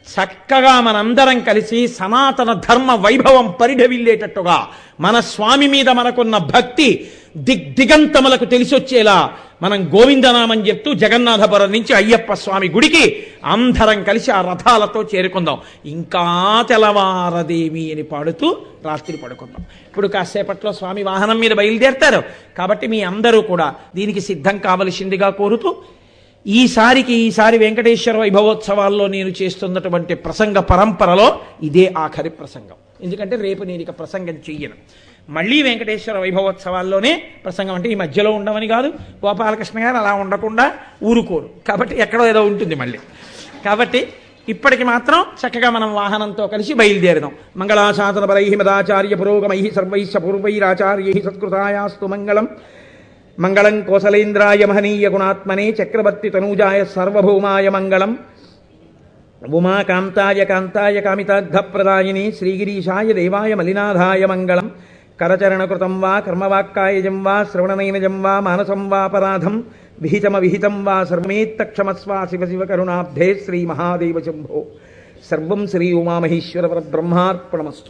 చక్కగా మనందరం కలిసి సనాతన ధర్మ వైభవం పరిఢవిల్లేటట్టుగా మన స్వామి మీద మనకున్న భక్తి దిగ్దిగంతములకు తెలిసొచ్చేలా మనం గోవిందనామం చెప్తూ జగన్నాథపురం నుంచి అయ్యప్ప స్వామి గుడికి అందరం కలిసి ఆ రథాలతో చేరుకుందాం. ఇంకా తెల్లవారదేమి అని పాడుతూ రాత్రి పడుకుందాం. ఇప్పుడు కాసేపట్లో స్వామి వాహనం మీద బయలుదేరుతారు. కాబట్టి మీ అందరూ కూడా దీనికి సిద్ధం కావలసిందిగా కోరుతూ, ఈసారి వెంకటేశ్వర వైభవోత్సవాల్లో నేను చేస్తున్నటువంటి ప్రసంగ పరంపరలో ఇదే ఆఖరి ప్రసంగం. ఎందుకంటే రేపు నేను ఇక ప్రసంగం చెయ్యను. మళ్ళీ వెంకటేశ్వర వైభవోత్సవాల్లోనే ప్రసంగం. అంటే ఈ మధ్యలో ఉండవని కాదు, గోపాలకృష్ణ గారు అలా ఉండకుండా ఊరుకోరు, కాబట్టి ఎక్కడో ఏదో ఉంటుంది మళ్ళీ. కాబట్టి ఇప్పటికి మాత్రం చక్కగా మనం వాహనంతో కలిసి బయలుదేరదాం. మంగళాశాసన బలై మదాచార్య పురోగమై సర్వైశ్చ పూర్వైరాచార్యై సత్కృతాయాస్తు మంగళం. మంగళం కోసలేంద్రాయ మహనీయ గుణాత్మనే చక్రవర్తి తనూజాయ సార్వభౌమాయ మంగళం. ఉమాకాంతాయ కాంతాయ కామితార్థప్రదాయిని శ్రీగిరీశాయ దేవాయ మలినాథాయ మంగళం. కరచరణకృతం వా కర్మవాక్కాయజం వా శ్రవణనైనజం వా మానసం వాపరాధం విహితమవిహితం వా సర్వమేత్తక్షమస్వా శివ శివ కరుణాబ్ధే శ్రీ మహాదేవ శంభో. సర్వం శ్రీ ఉమామహేశ్వర పరబ్రహ్మార్పణమస్తు.